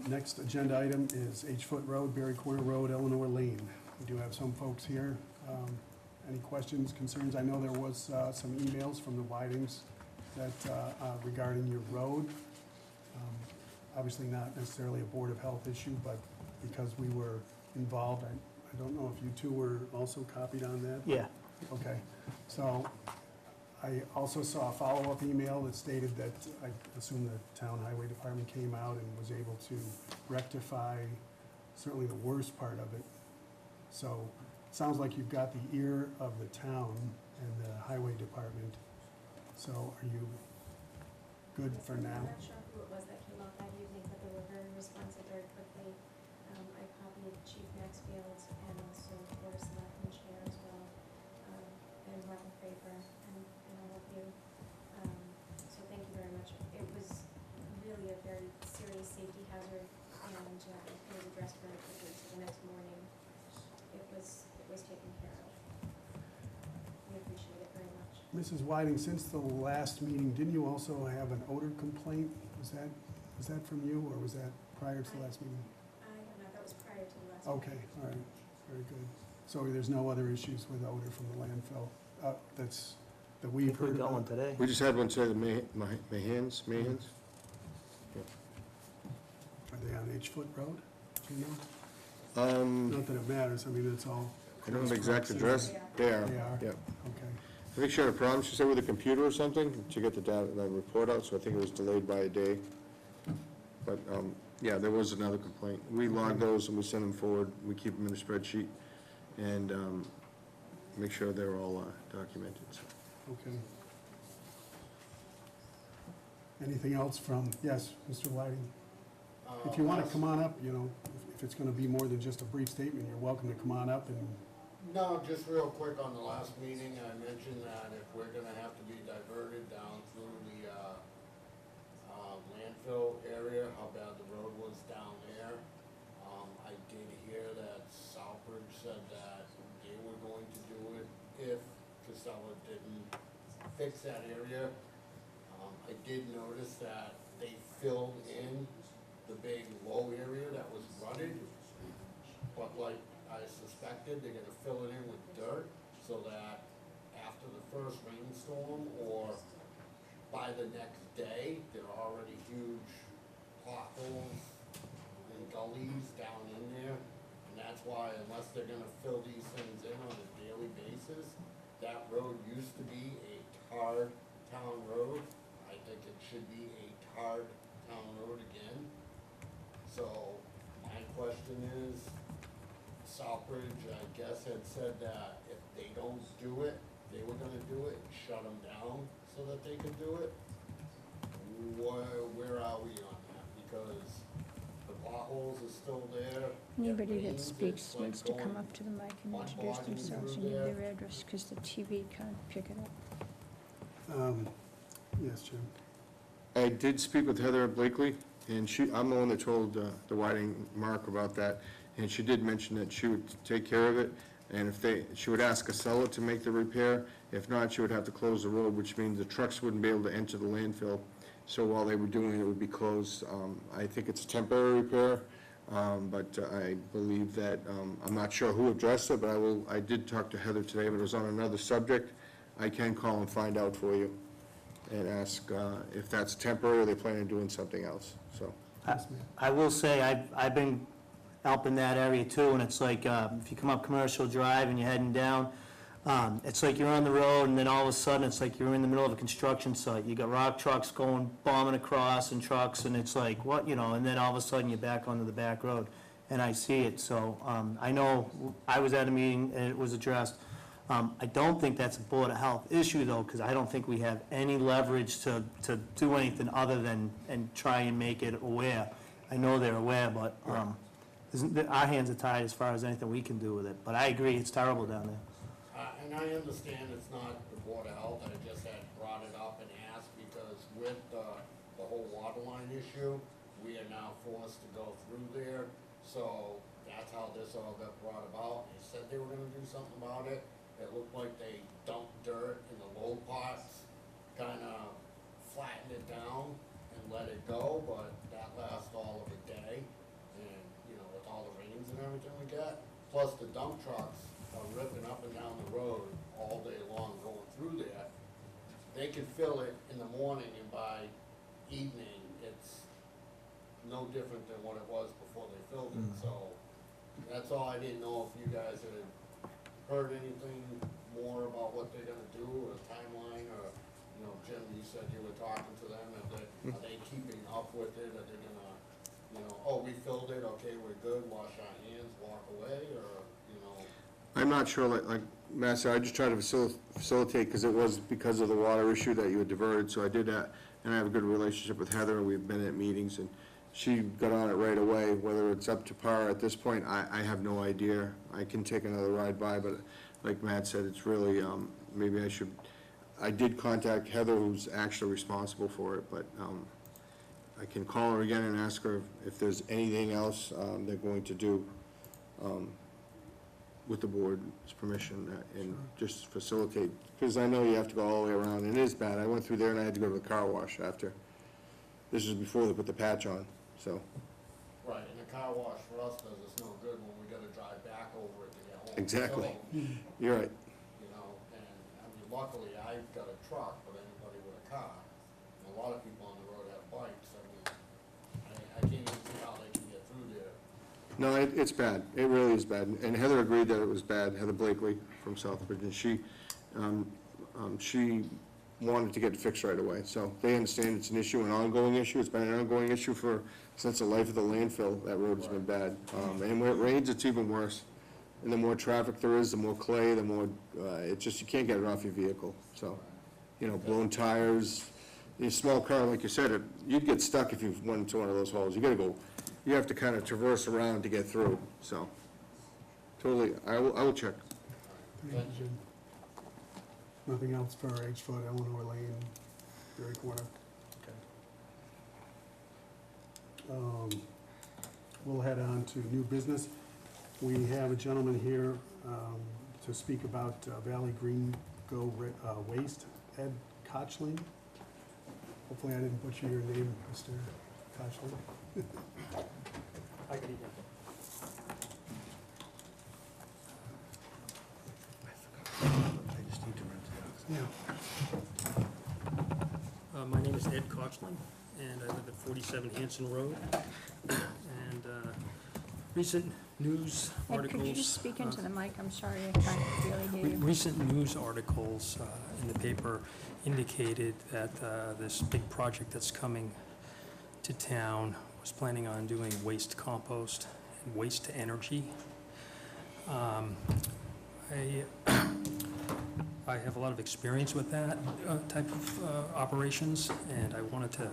Next agenda item is H-Foot Road, Berry Corner Road, Eleanor Lane. We do have some folks here. Any questions, concerns? I know there was some emails from the Whitings that regarding your road. Obviously not necessarily a Board of Health issue, but because we were involved, I don't know if you two were also copied on that? Yeah, Okay, so I also saw a follow-up email that stated that I assume the town highway department came out and was able to rectify certainly the worst part of it. So it sounds like you've got the ear of the town and the highway department. So are you good for now? I'm not sure who it was that came out that evening, but they were very responsive very quickly. I copied Chief Maxfield and also Board of Selectmen Chair as well, and Robin Fraper and all of you. So thank you very much. It was really a very serious safety hazard, and it was addressed very quickly. So the next morning, it was taken care of. We appreciate it very much. Mrs. Whiting, since the last meeting, didn't you also have an odor complaint? Was that from you, or was that prior to the last meeting? I don't know, that was prior to the last. Okay, all right, very good. So there's no other issues with odor from the landfill, that I we've think we heard got one about? today. We just had one today, the Mahans? Are they on H-Foot Road? Do you know? Not that it matters, I mean, it's all. I don't know the exact close address. They are, They are? yeah. Okay, I think she had a problem, she said with the computer or something, to get the data, the report out, so I think it was delayed by a day. But, yeah, there was another complaint. We log those and we send them forward, we keep them in a spreadsheet, and make sure they're all documented, so. Okay. Anything else from, yes, Mr. Whiting? If you want to come on up, you know, if it's going to be more than just a brief statement, you're welcome to come on up and, No, just real quick, on the last meeting, I mentioned that if we're gonna have to be diverted down through the, landfill area, how bad the road was down there. I did hear that Southbridge said that they were going to do it if Casella didn't fix that area. I did notice that they filled in the big low area that was rutted, but like I suspected, they're gonna fill it in with dirt, so that after the first rainstorm, or by the next day, there are already huge potholes and gullies down in there. And that's why, unless they're gonna fill these things in on a daily basis, that road used to be a tarred town road. I think it should be a tarred town road again. So, my question is, Southbridge, I guess, had said that if they don't do it, they were gonna do it and shut them down so that they could do it. Where are we on that? Because the potholes are still there. Anybody It that rains, speaks it's like needs to come going- up to the mic and mud introduce bogging themselves and through give there. their address, because the TV can't pick it up. yes, Jim? I did speak with Heather Blakely, and I'm the one that told the Whiting Mark about that, and she did mention that she would take care of it, and she would ask Casella to make the repair. If not, she would have to close the road, which means the trucks wouldn't be able to enter the landfill. So while they were doing it, it would be closed. I think it's a temporary repair, but I believe that, I'm not sure who addressed it, but I did talk to Heather today, but it was on another subject. I can call and find out for you and ask if that's temporary or they plan on doing something else, so. I will say, I've been helping that area too, and it's like, if you come up Commercial Drive and you're heading down, it's like you're on the road, and then all of a sudden, it's like you're in the middle of a construction site. You got rock trucks going, bombing across, and trucks, and it's like, what, you know, and then all of a sudden, you're back onto the back road, and I see it, so, I know, I was at a meeting, and it was addressed. I don't think that's a Board of Health issue, though, because I don't think we have any leverage to do anything other than, and try and make it aware. I know they're aware, but, our hands are tied as far as anything we can do with it, but I agree, it's terrible down there. And I understand it's not the Board of Health, I just had brought it up and asked because with the whole water line issue, we are now forced to go through there. So that's how this all got brought about. They said they were gonna do something about it. It looked like they dumped dirt in the low parts, kinda flattened it down and let it go, but that lasts all of a day. And, you know, with all the rains and everything we got, plus the dump trucks are ripping up and down the road all day long going through there. They can fill it in the morning, and by evening, it's no different than what it was before they filled it. So that's all. I didn't know if you guys had heard anything more about what they're gonna do, or a timeline, or, you know, Jim, you said you were talking to them, are they keeping up with it? Are they gonna, you know, oh, we filled it, okay, we're good, wash our hands, walk away, or, you know? I'm not sure, like Matt said, I just tried to facilitate, because it was because of the water issue that you had diverted, so I did that, and I have a good relationship with Heather, and we've been at meetings, and she got on it right away. Whether it's up to par at this point, I have no idea. I can take another ride by, but like Matt said, it's really, maybe I did contact Heather, who's actually responsible for it, but I can call her again and ask her if there's anything else they're going to do with the board's permission, and just facilitate, because I know you have to go all the way around, and it is bad. I went through there and I had to go to the car wash after. This was before they put the patch on, so. Right, and the car wash for us does us no good when we gotta drive back over it to get home. Exactly. So, You're right. you know, and, I mean, luckily, I've got a truck, but anybody with a car, and a lot of people on the road have bikes, I mean, I can't even see how they can get through there. No, it's bad. It really is bad. And Heather agreed that it was bad, Heather Blakely from Southbridge, and she wanted to get it fixed right away. So they understand it's an issue, an ongoing issue. It's been an ongoing issue since the life of the landfill. That road has been bad. And when it rains, it's even worse. And the more traffic there is, the more clay, the more, it's just, you can't get it off your vehicle, so. blown tires. A small car, like you said, you'd get stuck if you went into one of those holes. You have to kind of traverse around to get through, so. Totally, I will check. Thank you, Jim. Nothing else for Edgefoot, Eleanor Lane, Berry Corner? Okay. We'll head on to new business. We have a gentleman here to speak about Valley Green Go Waste, Ed Kochling. Hopefully I didn't butcher your name, Mr. Kochling. Hi, good evening. I just need to run to Yeah. My name is Ed Kochling, and I live at 47 Hanson Road. And recent news Ed, articles... could you just speak into the mic? I'm sorry, I can't really hear you. Recent news articles in the paper indicated that this big project that's coming to town was planning on doing waste compost and waste to energy. I have a lot of experience with that type of operations, and I wanted to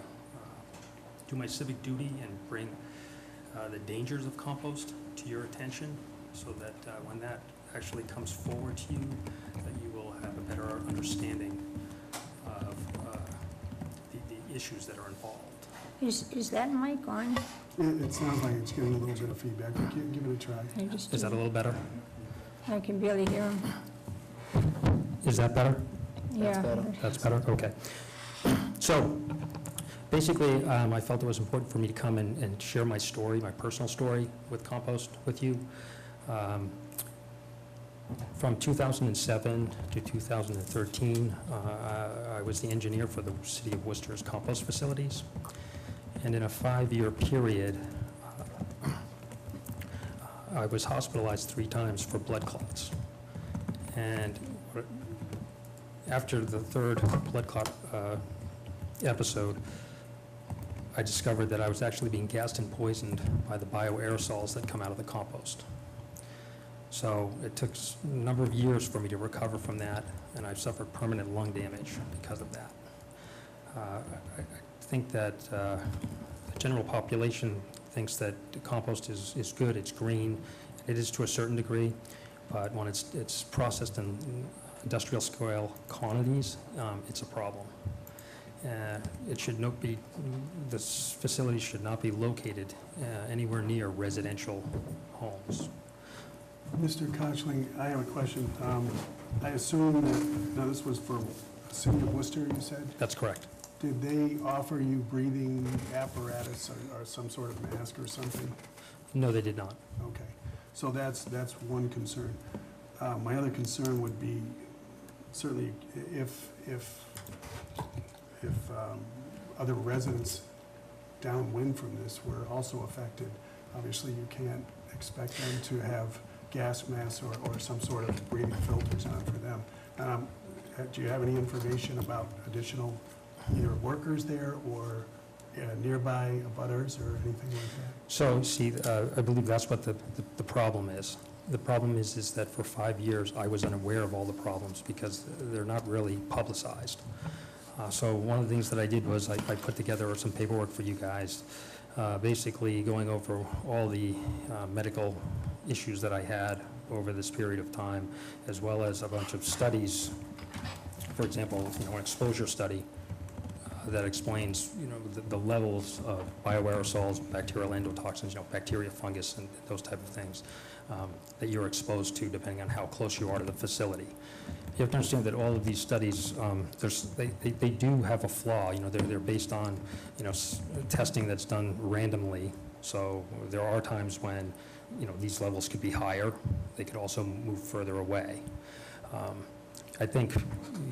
do my civic duty and bring the dangers of compost to your attention, so that when that actually comes forward to you, that you will have a better understanding of the issues that are involved. Is that mic on? It sounds like it's getting a little bit of feedback, but give it a try. I just Is that a little better? I can barely hear him. Is that better? Yeah. That's better, okay. So, basically, I felt it was important for me to come and share my story, my personal story with compost with you. From 2007 to 2013, I was the engineer for the City of Worcester's compost facilities. And in a 5-year period, I was hospitalized 3 times for blood clots. And after the 3rd blood clot episode, I discovered that I was actually being gassed and poisoned by the bioaerosols that come out of the compost. So it took a number of years for me to recover from that, and I've suffered permanent lung damage because of that. I think that the general population thinks that compost is good, it's green. It is to a certain degree, but when it's processed in industrial scale quantities, it's a problem. It should not be, this facility should not be located anywhere near residential homes. Mr. Kochling, I have a question. I assume that, now this was for the City of Worcester, you said? That's correct. Did they offer you breathing apparatus or some sort of mask or something? No, they did not. Okay, so that's one concern. My other concern would be certainly if other residents downwind from this were also affected, obviously you can't expect them to have gas masks or some sort of breathing filters on for them. Do you have any information about additional either workers there or nearby abutters or anything like that? So, see, I believe that's what the problem is. The problem is that for 5 years, I was unaware of all the problems because they're not really publicized. So one of the things that I did was I put together some paperwork for you guys, basically going over all the medical issues that I had over this period of time, as well as a bunch of studies. For example, an exposure study that explains, the levels of bioaerosols, bacterial endotoxins, bacteria, fungus, and those type of things that you're exposed to depending on how close you are to the facility. You have to understand that all of these studies, they do have a flaw. They're based on, testing that's done randomly. So there are times when, these levels could be higher. They could also move further away. I think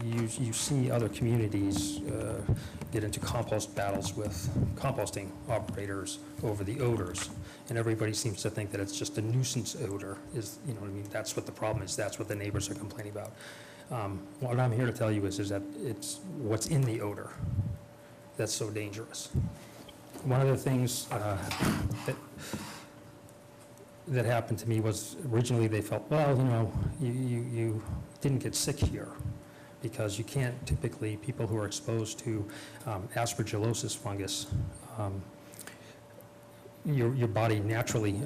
you see other communities get into compost battles with composting operators over the odors, and everybody seems to think that it's just a nuisance odor. That's what the problem is. That's what the neighbors are complaining about. What I'm here to tell you is that it's what's in the odor that's so dangerous. One of the things that happened to me was originally they felt, well, you didn't get sick here. because you can't typically, people who are exposed to aspergillosis fungus, your body naturally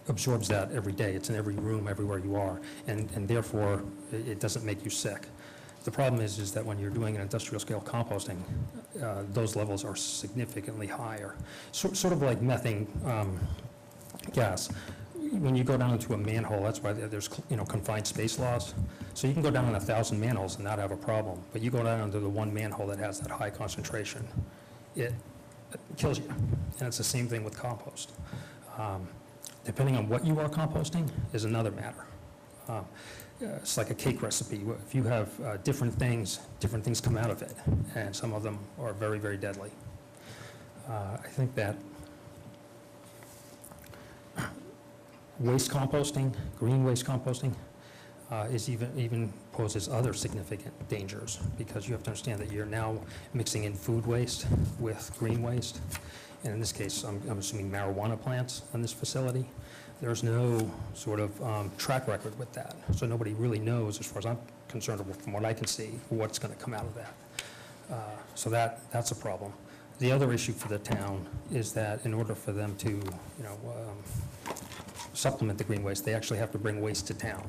absorbs that every day. It's in every room, everywhere you are, and therefore, it doesn't make you sick. The problem is that when you're doing an industrial scale composting, those levels are significantly higher. Sort of like methane gas. When you go down into a manhole, that's why there's, confined space laws. So you can go down in 1,000 manholes and not have a problem, but you go down into the one manhole that has that high concentration, it kills you. And it's the same thing with compost. Depending on what you are composting is another matter. It's like a cake recipe. If you have different things come out of it, and some of them are very, very deadly. I think that waste composting, green waste composting, is even poses other significant dangers, because you have to understand that you're now mixing in food waste with green waste. And in this case, I'm assuming marijuana plants in this facility. There's no sort of track record with that. So nobody really knows, as far as I'm concerned, from what I can see, what's going to come out of that. So that's a problem. The other issue for the town is that in order for them to, supplement the green waste, they actually have to bring waste to town.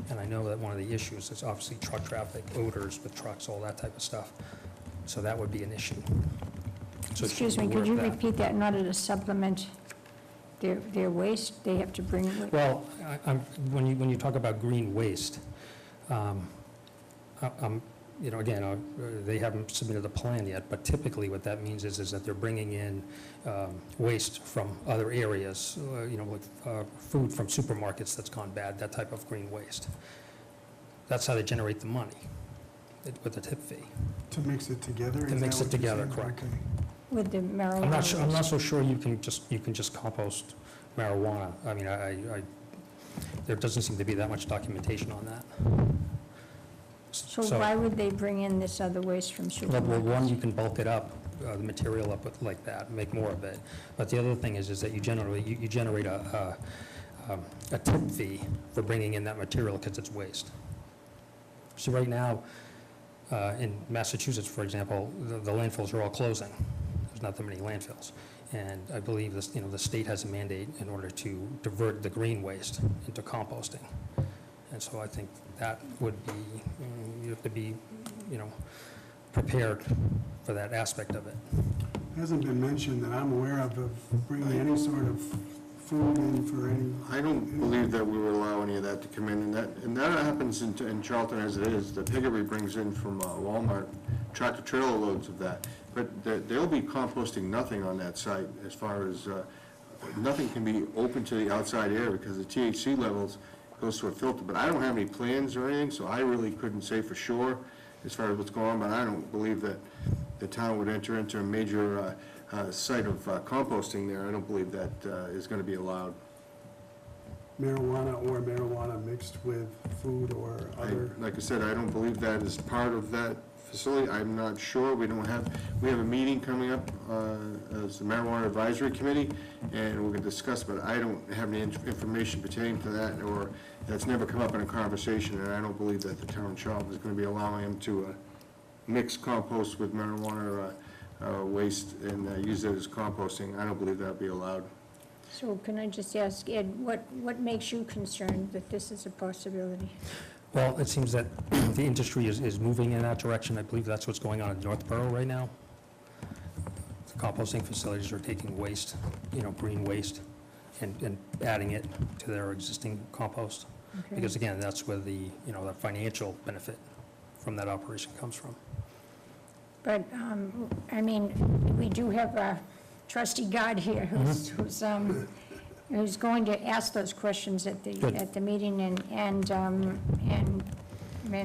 And I know that one of the issues is obviously truck traffic, odors with trucks, all that type of stuff. So that would be an issue. So Excuse me, could you repeat that? In order to supplement their waste, they have to bring? Well, when you talk about green waste, again, they haven't submitted a plan yet, but typically what that means is that they're bringing in waste from other areas, like food from supermarkets that's gone bad, that type of green waste. That's how they generate the money, with a tip fee. To mix it together? To mix it together, correct. Okay. With the marijuana? I'm not so sure you can just compost marijuana. I mean, there doesn't seem to be that much documentation on that. So why would they bring in this other waste from supermarkets? Well, one, you can bulk it up, the material up like that, make more of it. But the other thing is that you generate a tip fee for bringing in that material because it's waste. So right now, in Massachusetts, for example, the landfills are all closing. There's not that many landfills. And I believe this, the state has a mandate in order to divert the green waste into composting. And so I think that would be, you have to be, prepared for that aspect of it. It hasn't been mentioned that I'm aware of bringing any sort of food in for any... I don't believe that we would allow any of that to come in, and that happens in Charlton as it is. The Piggery brings in from Walmart tractor-trailer loads of that, but they'll be composting nothing on that site as far as, nothing can be open to the outside air because the THC levels goes through a filter, but I don't have any plans or anything, so I really couldn't say for sure as far as what's going on, but I don't believe that the town would enter into a major site of composting there. I don't believe that is going to be allowed. Marijuana mixed with food or other... Like I said, I don't believe that is part of that facility. I'm not sure. We have a meeting coming up as the Marijuana Advisory Committee, and we're going to discuss, but I don't have any information pertaining to that, or that's never come up in a conversation, and I don't believe that the town of Charlton is going to be allowing them to mix compost with marijuana waste and use it as composting. I don't believe that would be allowed. So can I just ask, Ed, what makes you concerned that this is a possibility? Well, it seems that the industry is moving in that direction. I believe that's what's going on in Northborough right now. The composting facilities are taking waste, green waste, and adding it to their existing compost. Okay. Because again, that's where the financial benefit from that operation comes from. But, we do have a trustee God here who's going to ask those questions at the meeting, and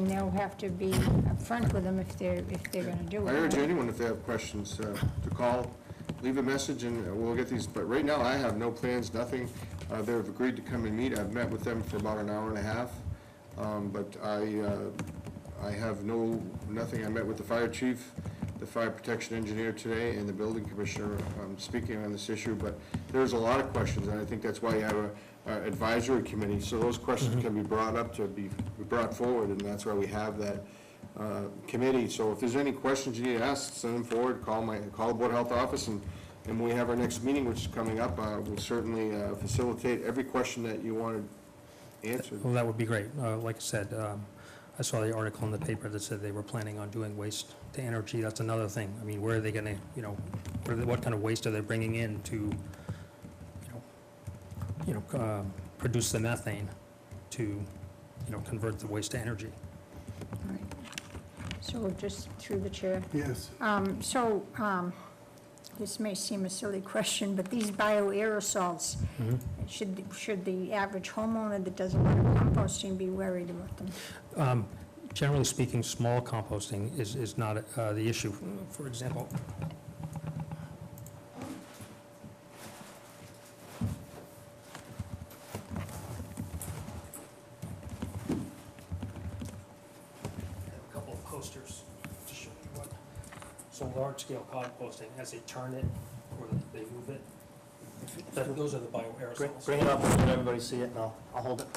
they'll have to be upfront with them if they're going to do it. I urge anyone, if they have questions, to call, leave a message, and we'll get these. But right now, I have no plans, nothing. They've agreed to come and meet. I've met with them for about an hour and a half, but I have nothing. I met with the fire chief the fire protection engineer today and the building commissioner speaking on this issue, but there's a lot of questions, and I think that's why you have a advisory committee, so those questions can be brought up to be brought forward, and that's why we have that committee. So if there's any questions you need to ask, send them forward, call the Board of Health office, and when we have our next meeting, which is coming up, we'll certainly facilitate every question that you want answered. Well, that would be great. Like I said, I saw the article in the paper that said they were planning on doing waste to energy. That's another thing. I mean, where are they going to, what kind of waste are they bringing in to, produce the methane to, convert the waste to energy? All right. So just through the chair. Yes. This may seem a silly question, but these bioaerosols, should the average homeowner that does a lot of composting be worried about them? Generally speaking, small composting is not the issue. For example, a couple of posters to show you what. So large-scale composting, as they turn it or they move it, those are the bioaerosols. Bring it up and let everybody see it, and I'll hold it.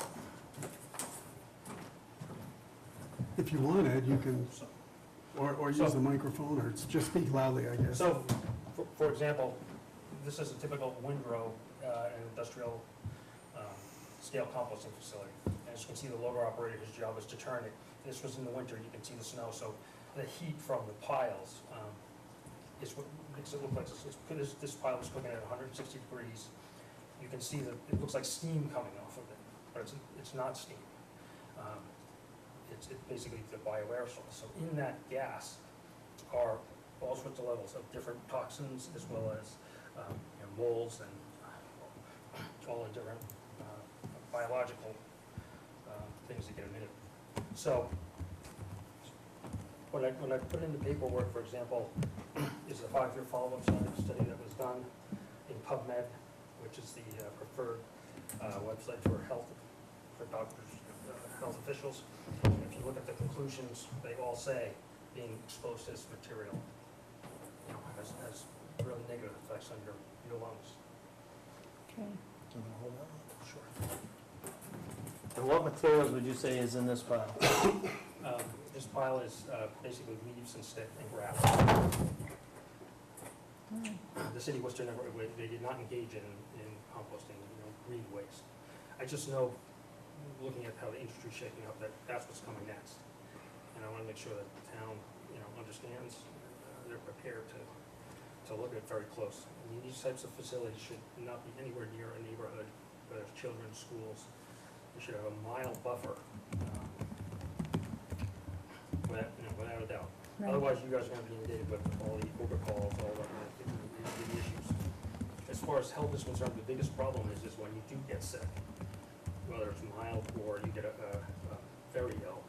If you want, Ed, you can, or use the microphone, or just speak loudly, I guess. So, for example, this is a typical windrow and industrial scale composting facility. And as you can see, the loader operator, his job is to turn it. This was in the winter, you can see the snow, so the heat from the piles is what makes it look like this pile is cooking at 160 degrees. You can see that it looks like steam coming off of it, but it's not steam. It's basically the bioaerosol. So in that gas are all sorts of levels of different toxins, as well as molds and all the different biological things that get emitted. So what I put in the paperwork, for example, is a 5-year follow-up study that was done in PubMed, which is the preferred website for doctors, health officials. If you look at the conclusions, they all say being exposed to this material has really negative effects on your lungs. Okay. Sure. And what materials would you say is in this pile? This pile is basically leaves and stick and grass. The city of Worcester they did not engage in composting, green waste. I just know, looking at how the industry's shaping up, that's what's coming next. And I want to make sure that the town, understands, they're prepared to look at it very close. I mean, these types of facilities should not be anywhere near a neighborhood where there's children's schools. You should have a mile buffer, without a doubt. Right. Otherwise, you guys are going to be inundated with all the Uber calls, all the issues. As far as health is concerned, the biggest problem is when you do get sick, whether it's mild or you get very ill,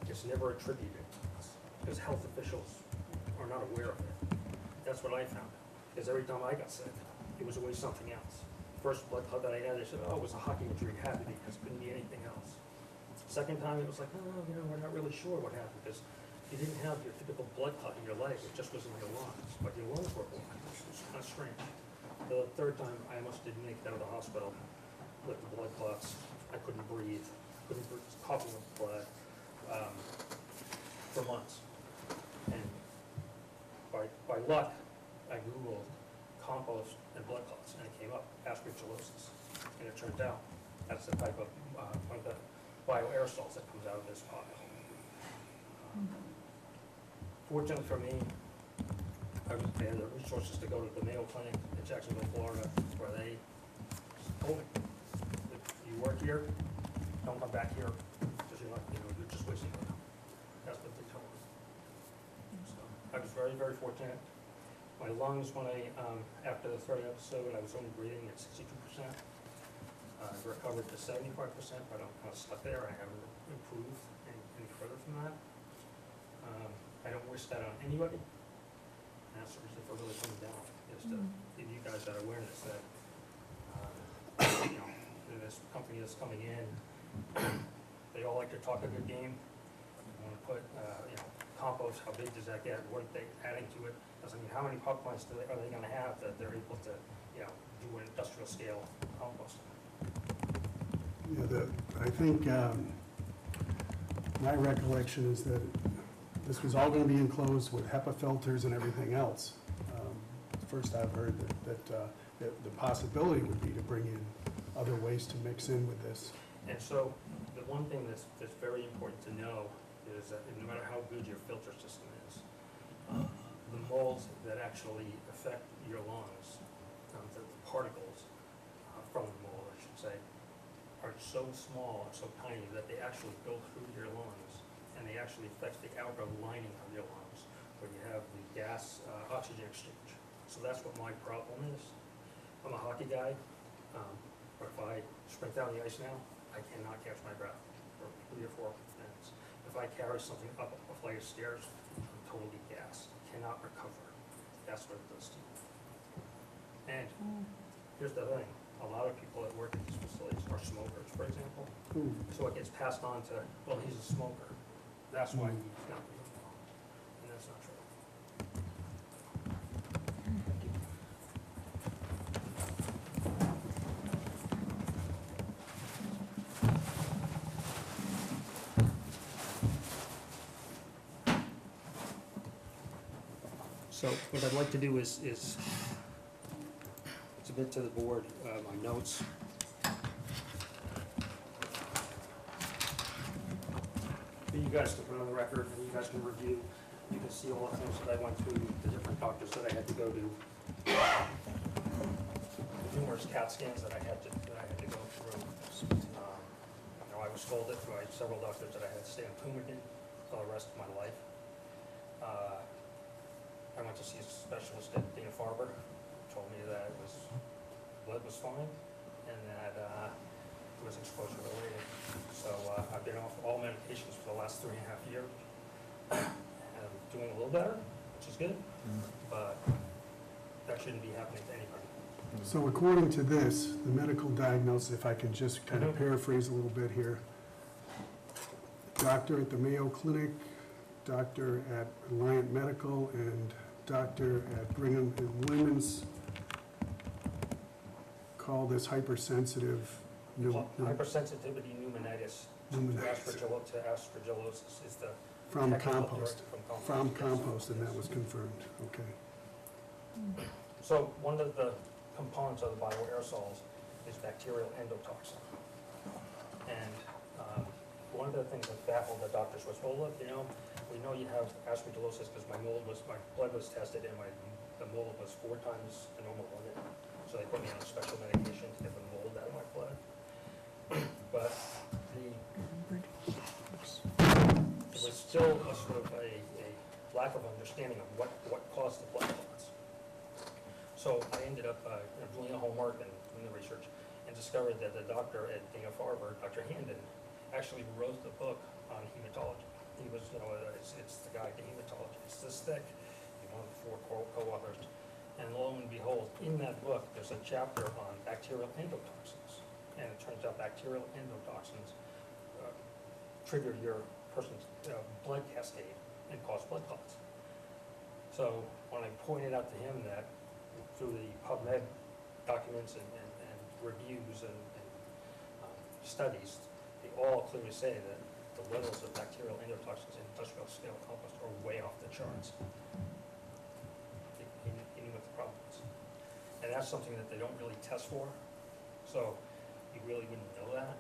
it's never attributed because health officials are not aware of it. That's what I found. Because every time I got sick, it was always something else. First blood clot that I had, they said, oh, it was a hockey injury, it had to be, because it couldn't be anything else. Second time, it was like, oh, we're not really sure what happened, because you didn't have your typical blood clot in your leg, it just was in your lungs, but your lungs were blocked. It was kind of strange. The third time, I almost didn't make it out of the hospital with the blood clots. I couldn't breathe, coughing with blood for months. And by luck, I Googled compost and blood clots, and it came up, aspergillosis. And it turns out that's the type of one of the bioaerosols that comes out of this pile. Fortunately for me, I had the resources to go to the Mayo Clinic in Jacksonville, Florida, where they told me, if you work here, don't come back here, because you're just wasting your time. That's what they told me. So I was very, very fortunate. My lungs, after the third episode, I was only breathing at 62%. I recovered to 75%, but I'm kind of stuck there. I haven't improved any further from that. I don't wish that on anybody. And that's the reason for really coming down, is to give you guys that awareness that, this company that's coming in, they all like to talk a good game. They want to put, compost, how big does that get, what are they adding to it? I mean, how many pot plants are they gonna have that they're able to, you know, do an industrial scale composting? Yeah, I think, my recollection is that this was all gonna be enclosed with HEPA filters and everything else. First I've heard that the possibility would be to bring in other ways to mix in with this. And so, the one thing that's very important to know is that no matter how good your filter system is, the molds that actually affect your lungs, the particles from the mold, I should say, are so small and so tiny that they actually go through your lungs, and they actually affect the outer lining of your lungs, where you have the gas oxygen exchange. So that's what my problem is. I'm a hockey guy, but if I sprint down the ice now, I cannot catch my breath for 3 or 4 minutes. If I carry something up a flight of stairs, I'm totally gassed, cannot recover. That's what it does to you. And here's the thing, a lot of people that work at these facilities are smokers, for example. Ooh. So it gets passed on to, well, he's a smoker, that's why he's not doing well. And that's not true. So what I'd like to do is submit to the board my notes. For you guys to put on the record, and you guys can review. You can see all the things that I went through, the different doctors that I had to go to, the numerous CAT scans that I had to go through. You know, I was told that by several doctors that I had to stay on Coumadin for the rest of my life. I went to see a specialist at Dana-Farber, told me that blood was fine, and that it was exposure related. So I've been off all medications for the last 3.5 years. I'm doing a little better, which is good, but that shouldn't be happening to anybody. So according to this, the medical diagnosis, if I can just kind of paraphrase a little bit here, doctor at the Mayo Clinic, doctor at Reliant Medical, and doctor at Brigham and Women's call this hypersensitive Hypersensitivity pneumonitis to aspergillosis is the from technical compost, term from yes. compost, and that was confirmed, okay. So one of the components of the bioaerosols is bacterial endotoxin. And one of the things that baffled the doctors was, well, look, you know, we know you have aspergillosis because my blood was tested and the mold was 4 times the normal limit. So they put me on a special medication to get the mold out of my blood. But there was still a sort of a lack of understanding of what caused the blood clots. So I ended up doing the homework and doing the research and discovered that the doctor at Dana-Farber, Dr. Handon, actually wrote the book on hematology. He was, you know, it's the guide to hematology. It's this thick. He's one of the 4 co-authors. And lo and behold, in that book, there's a chapter on bacterial endotoxins. And it turns out bacterial endotoxins trigger your person's blood cascade and cause blood clots. So when I pointed out to him that through the PubMed documents and reviews and studies, they all clearly say that the levels of bacterial endotoxins in industrial scale compost are way off the charts. He knew what the problem was. And that's something that they don't really test for, so you really wouldn't know that.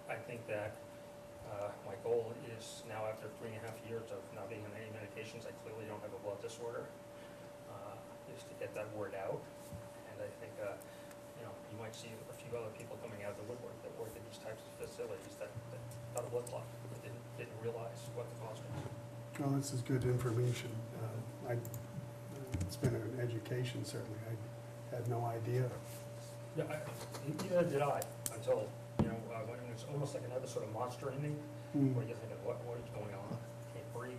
I think that my goal is now, after 3.5 years of not being on any medications, I clearly don't have a blood disorder, is to get that word out. And I think, you know, you might see a few other people coming out of the woodwork that work at these types of facilities that got a blood clot, but didn't realize what the cause was. Well, this is good information. It's been an education, certainly. I had no idea. Yeah, neither did I, until, you know, when it was almost like another sort of monster ending, where you think, what is going on? Can't breathe.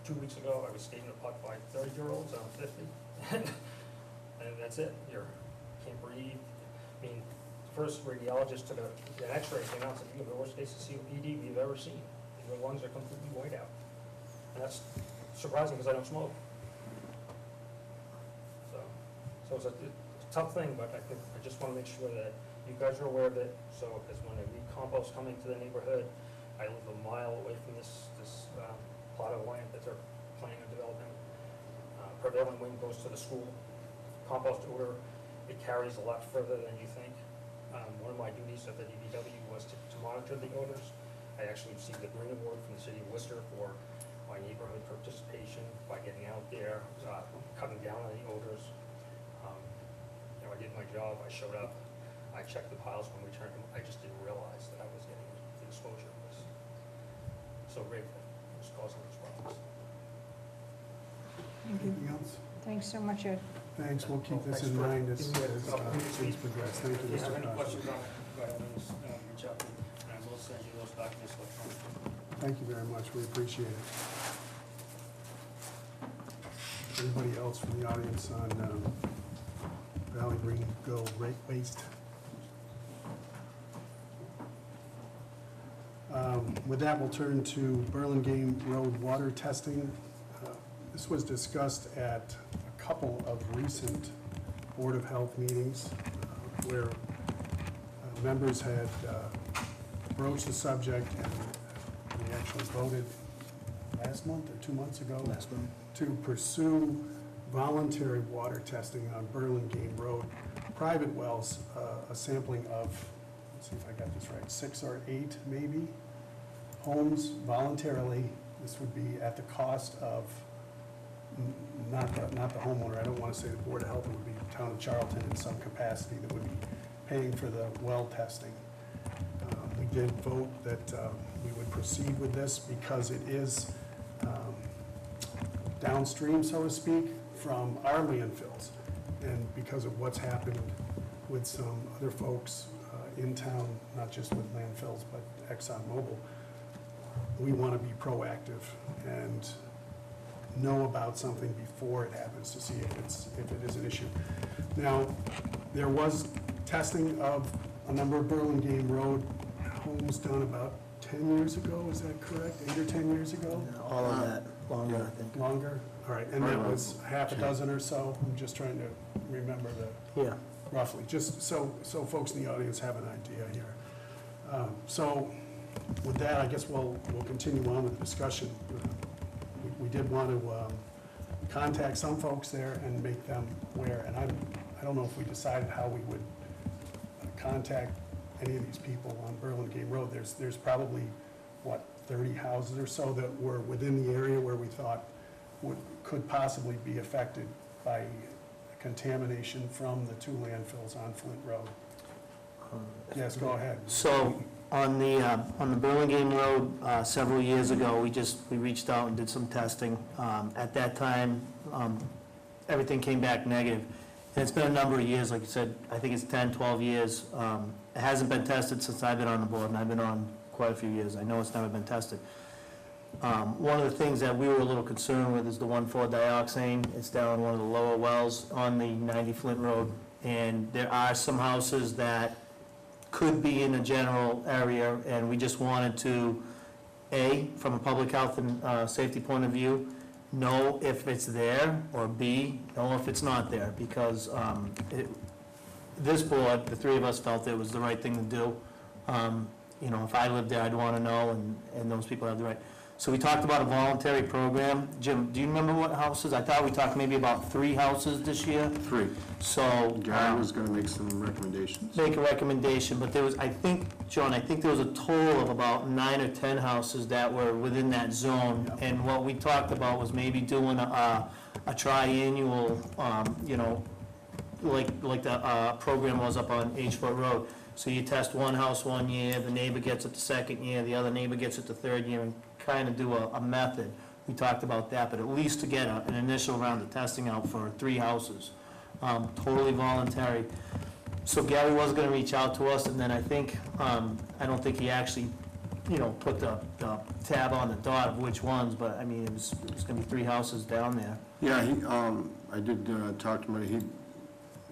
2 weeks ago, I was skating a puck by 30-year-olds, I'm 50, and that's it. You can't breathe. I mean, the first radiologist took an x-ray, came out and said, you have the worst case of COPD we've ever seen. and your lungs are completely white out. And that's surprising because I don't smoke. So it's a tough thing, but I think, I just want to make sure that you guys are aware of it, so, because when I read compost coming to the neighborhood, I live a mile away from this plot of land that they're planning on developing. Prevailing wind goes to the school. Compost odor, it carries a lot further than you think. One of my duties at the DPW was to monitor the odors. I actually received the Green Award from the city of Worcester for my neighborhood participation by getting out there, cutting down on the odors. You know, I did my job, I showed up, I checked the piles when we turned them, I just didn't realize that I was getting the exposure. It was so grateful, it was causing these problems. Anything else? Thanks so much, Ed. Thanks, we'll keep this in mind as things progress. Thank you, If you have Mr. any Costa. questions on it, go ahead and reach out to me, and I will send you those documents electronically. Thank you very much, we appreciate it. Anybody else from the audience on Valley Green Go Waste? With that, we'll turn to Burlingame Road water testing. This was discussed at a couple of recent Board of Health meetings where members had broached the subject, and we actually voted last month or 2 months ago to pursue voluntary water testing on Burlingame Road. Private wells, a sampling of, let's see if I got this right, 6 or 8 maybe, homes voluntarily. This would be at the cost of, not the homeowner, I don't want to say the Board of Health, it would be Town of Charlton in some capacity that would be paying for the well testing. We did vote that we would proceed with this because it is downstream, so to speak, from our landfills. And because of what's happened with some other folks in town, not just with landfills, but ExxonMobil, we want to be proactive and know about something before it happens to see if it is an issue. Now, there was testing of a number of Burlingame Road homes done about 10 years ago, is that correct? 8 or 10 years ago? All of that, longer, I think. Longer? All right, and that was half a dozen or so? I'm just trying to remember Yeah. roughly, just so folks in the audience have an idea here. So with that, I guess we'll continue on with the discussion. We did want to contact some folks there and make them aware, and I don't know if we decided how we would contact any of these people on Burlingame Road. There's probably, 30 houses or so that were within the area where we thought could possibly be affected by contamination from the 2 landfills on Flint Road. Yes, go ahead. So, on the Burlingame Road, several years ago, we reached out and did some testing. At that time, everything came back negative. And it's been a number of years, like you said, I think it's 10, 12 years. It hasn't been tested since I've been on the board, and I've been on quite a few years. I know it's never been tested. One of the things that we were a little concerned with is the 1,4-dioxane. It's down one of the lower wells on the 90 Flint Road. And there are some houses that could be in a general area, and we just wanted to, A, from a public health and safety point of view, know if it's there, or B, know if it's not there, because this board, the 3 of us felt it was the right thing to do. You know, if I lived there, I'd want to know, and those people have the right. So we talked about a voluntary program. Jim, do you remember what houses? I thought we talked maybe about 3 houses this year. 3. So. Gary was going to make some recommendations. Make a recommendation, but there was, I think, John, there was a total of about 9 or 10 houses that were within that zone. And what we talked about was maybe doing a triannual, you know, like the program was up on H-Foot Road. So you test one house one year, the neighbor gets it the second year, the other neighbor gets it the third year, and kind of do a method. We talked about that, but at least to get an initial round of testing out for 3 houses. Totally voluntary. So Gary was gonna reach out to us, and then I think, I don't think he actually, you know, put the tab on the dot of which ones, but I mean, it's gonna be 3 houses down there. Yeah, I did talk to him,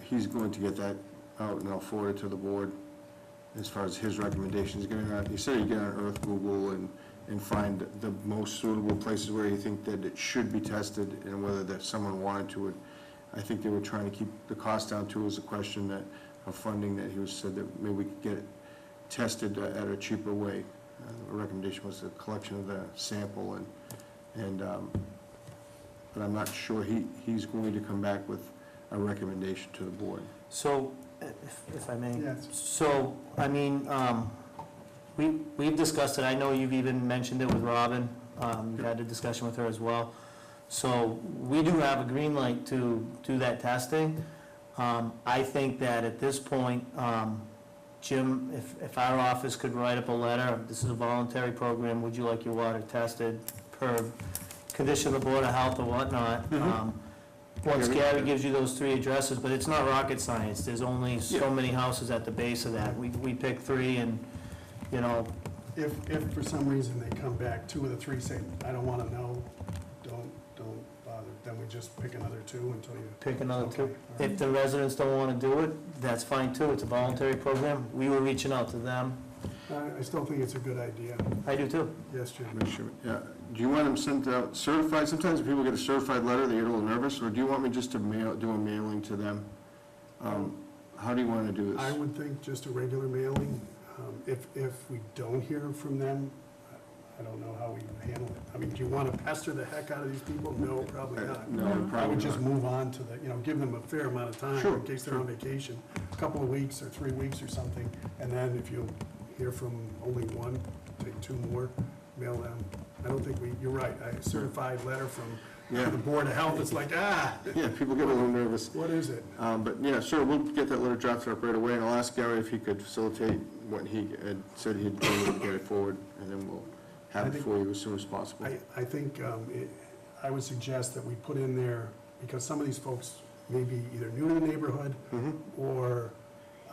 he's going to get that out, and I'll forward it to the board as far as his recommendations. He said he'd get on Earth, Google, and and find the most suitable places where you think that it should be tested, and whether that someone wanted to it. I think they were trying to keep the cost down too, was a question that, of funding, that he was said that maybe we could get it tested at a cheaper way. The recommendation was the collection of the sample, but I'm not sure he's going to come back with a recommendation to the board. So, if I may. Yes. So, I mean, we've discussed it, I know you've even mentioned it with Robin, you've had a discussion with her as well. So, we do have a green light to do that testing. I think that at this point, Jim, if our office could write up a letter, this is a voluntary program, would you like your water tested per condition of the Board of Health or whatnot? Once Gary gives you those 3 addresses, but it's not rocket science, there's only so many houses at the base of that. We pick 3 and, you know, If for some reason they come back, 2 of the 3 say, I don't want to know, don't bother, then we just pick another 2 until you. pick another Okay, 2. all right. If the residents don't want to do it, that's fine too, it's a voluntary program. We were reaching out to them. I still think it's a good idea. I do too. Yes, Jim. Make sure, yeah. Do you want them sent out certified? Sometimes when people get a certified letter, they get a little nervous, or do you want me just to do a mailing to them? How do you want to do I this? would think just a regular mailing. If we don't hear from them, I don't know how we would handle it. I mean, do you want to pester the heck out of these people? No, probably not. No, I probably would just not. move on to the, give them a fair amount of time Sure, in case they're on vacation, a couple of weeks or 3 weeks or something. And then if you hear from only one, take 2 more, mail them. I don't think you're right, a certified letter from Yeah. the Board of Health, it's like, Yeah, people get a little nervous. what is it? But yeah, sure, we'll get that letter drafted up right away, and I'll ask Gary if he could facilitate what he had said he'd do to get it forward, and then we'll have it for you as soon as possible. I think I would suggest that we put in there, because some of these folks may be either new to the neighborhood, or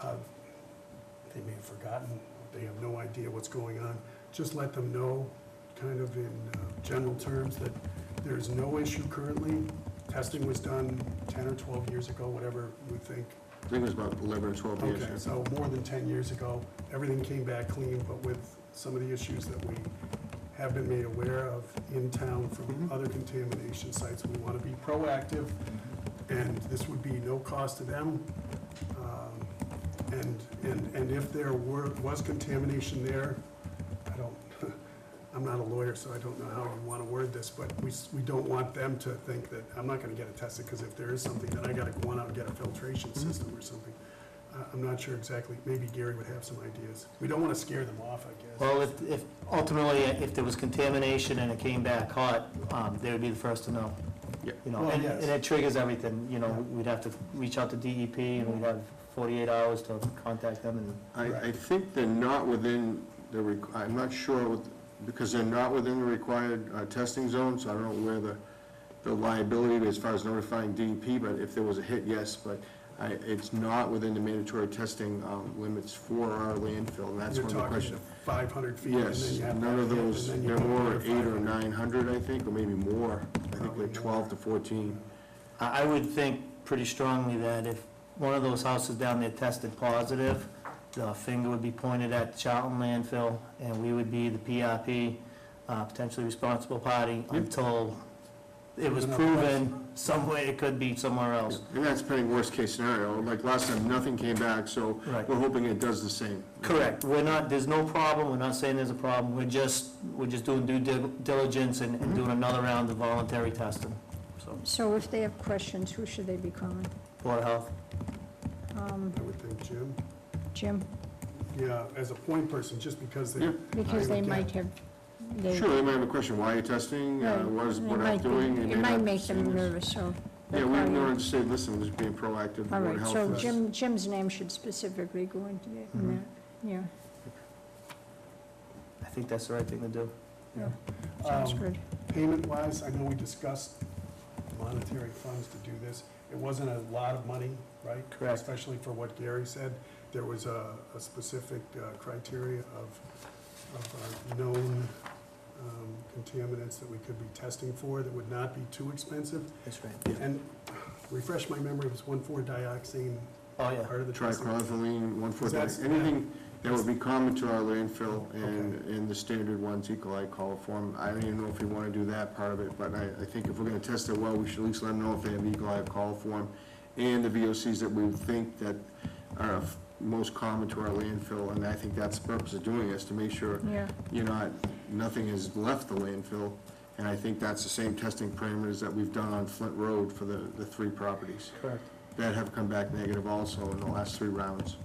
they may have forgotten, they have no idea what's going on. Just let them know, kind of in general terms, that there's no issue currently. Testing was done 10 or 12 years ago, whatever we think. I think it was about 11 or 12 years. Okay, yeah. so more than 10 years ago, everything came back clean, but with some of the issues that we have been made aware of in town from other contamination sites, we want to be proactive, and this would be no cost to them. And if there was contamination there, I'm not a lawyer, so I don't know how you want to word this, but we don't want them to think that, I'm not going to get it tested, because if there is something, then I got to go on out and get a filtration system or something. I'm not sure exactly, maybe Gary would have some ideas. We don't want to scare them off, I guess. Well, if ultimately, if there was contamination and it came back hot, they would be the first to know. Yeah. You know, Well, and yes. it triggers everything, you know, Yeah. we'd have to reach out to DEP, and we'd have 48 hours to contact them, and I think they're not within I'm not sure, because they're not within the required testing zone, so I don't know where the liability as far as notifying DEP, but if there was a hit, yes, but it's not within the mandatory testing limits for our landfill, and that's You're one of the talking questions. 500 feet, and then Yes, you have. none of that hit, those, and then you they're go more another 8 or 500. 900, I think, or maybe more. I think Probably like 12 more. to 14. I would think pretty strongly that if one of those houses down there tested positive, the finger would be pointed at the Charlton landfill, and we would be the PRP, potentially responsible party, until it was proven some way it could be somewhere else. And that's pending worst-case scenario. Like last time, nothing came back, so Right. we're hoping it does the same. Correct, we're not, there's no problem, we're not saying there's a problem, we're just doing due diligence and doing another round of voluntary testing, so, So if they have questions, who should they be calling? Board of Health. I would think Jim, Jim? yeah, as a point person, just because they. Yeah. Because I they would might get- have, they. Sure, they might have a question, why are you testing? Right, What they I'm might be- doing? They It may might not make say them this. nervous, so. Yeah, they'll we call you. want to say, listen, we're just being proactive. All Board of right, Health so is- Jim's name should specifically go into it, in that, yeah, I think that's the right thing to do. yeah, sounds Um, good. Payment-wise, I know we discussed monetary funds to do this. It wasn't a lot of money, right? Correct. Especially for what Gary said. There was a specific criteria of known contaminants that we could be testing for that would not be too expensive. That's right. And refresh my memory, it was 1,4-dioxane Oh, yeah. part of the testing. Trichloroethylene, Is that- 1,4-, anything, That would be common to our landfill and the standard ones, E. coli coliform. I don't even know if you want to do that part of it, but I think if we're going to test it well, we should at least let them know if they have E. coli coliform and the VOCs that we think that are most common to our landfill, and I think that's the purpose of doing this, to make sure Yeah. nothing has left the landfill. And I think that's the same testing parameters that we've done on Flint Road for the 3 properties Correct. that have come back negative also in the last 3 rounds.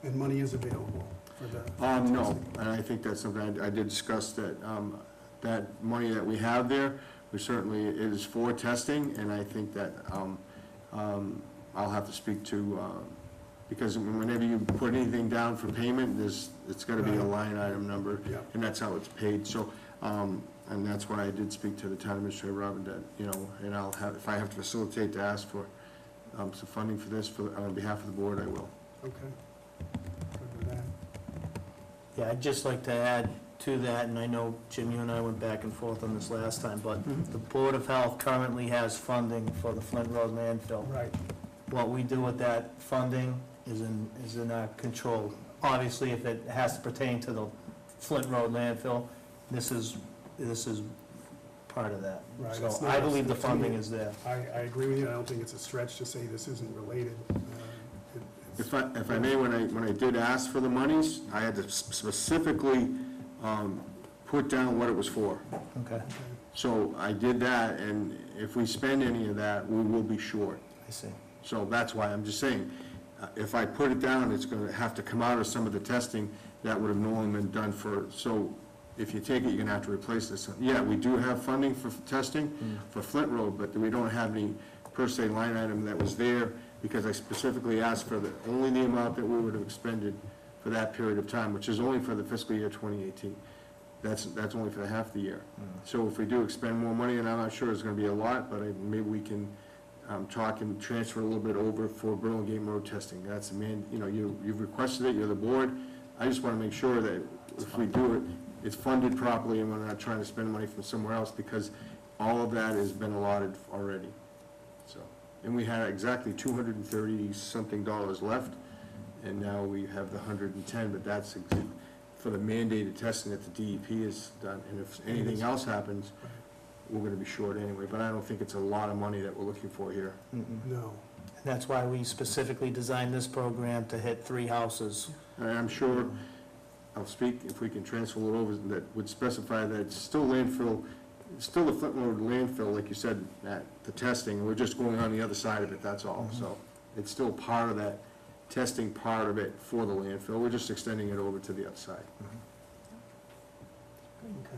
And money is available for the. No, and I think that's something I did discuss, that, that money that we have there, we certainly, it is for testing, and I think that, I'll have to speak to, because whenever you put anything down for payment, it's gotta be a line item number, Yeah. and that's how it's paid, so, and that's why I did speak to the town administrator, Robin, that, and I'll have, if I have to facilitate to ask for, some funding for this, on behalf of the board, I will. Okay. Good with that. Yeah, I'd just like to add to that, and I know, Jim, you and I went back and forth on this last time, but the Board of Health currently has funding for the Flint Road landfill. Right. What we do with that funding is in our control. Obviously, if it has to pertain to the Flint Road landfill, this is part of that. Right, it's So not- I believe the to me, funding is there. I agree with you. I don't think it's a stretch to say this isn't related. If I may, when I did ask for the monies, I had to specifically put down what it was for. Okay, So I did that, and if we spend any of that, we will be short. I see. So that's why I'm just saying, if I put it down, it's gonna have to come out of some of the testing that would have normally been done for, so if you take it, you're gonna have to replace this. Yeah, we do have funding for testing for Flint Road, but we don't have any per se line item that was there, because I specifically asked for only the amount that we would have expended for that period of time, which is only for the fiscal year 2018. That's only for the half the year. So if we do expend more money, and I'm not sure it's gonna be a lot, but maybe we can talk and transfer a little bit over for Burlingame Road testing. That's, you've requested it, you're the board. I just wanna make sure that if we do it, it's funded properly, and we're not trying to spend money from somewhere else, because all of that has been allotted already. So, and we had exactly $230-something left, and now we have the 110, but that's for the mandated testing that the DEP has done, and if anything else happens, we're gonna be short anyway, but I don't think it's a lot of money that we're looking for here. No. And that's why we specifically designed this program to hit 3 houses. And I'm sure, I'll speak, if we can transfer it over, that would specify that it's still landfill, still the Flint Road landfill, like you said, that, the testing, we're just going on the other side of it, that's all. So it's still part of that testing part of it for the landfill, we're just extending it over to the other side. Okay.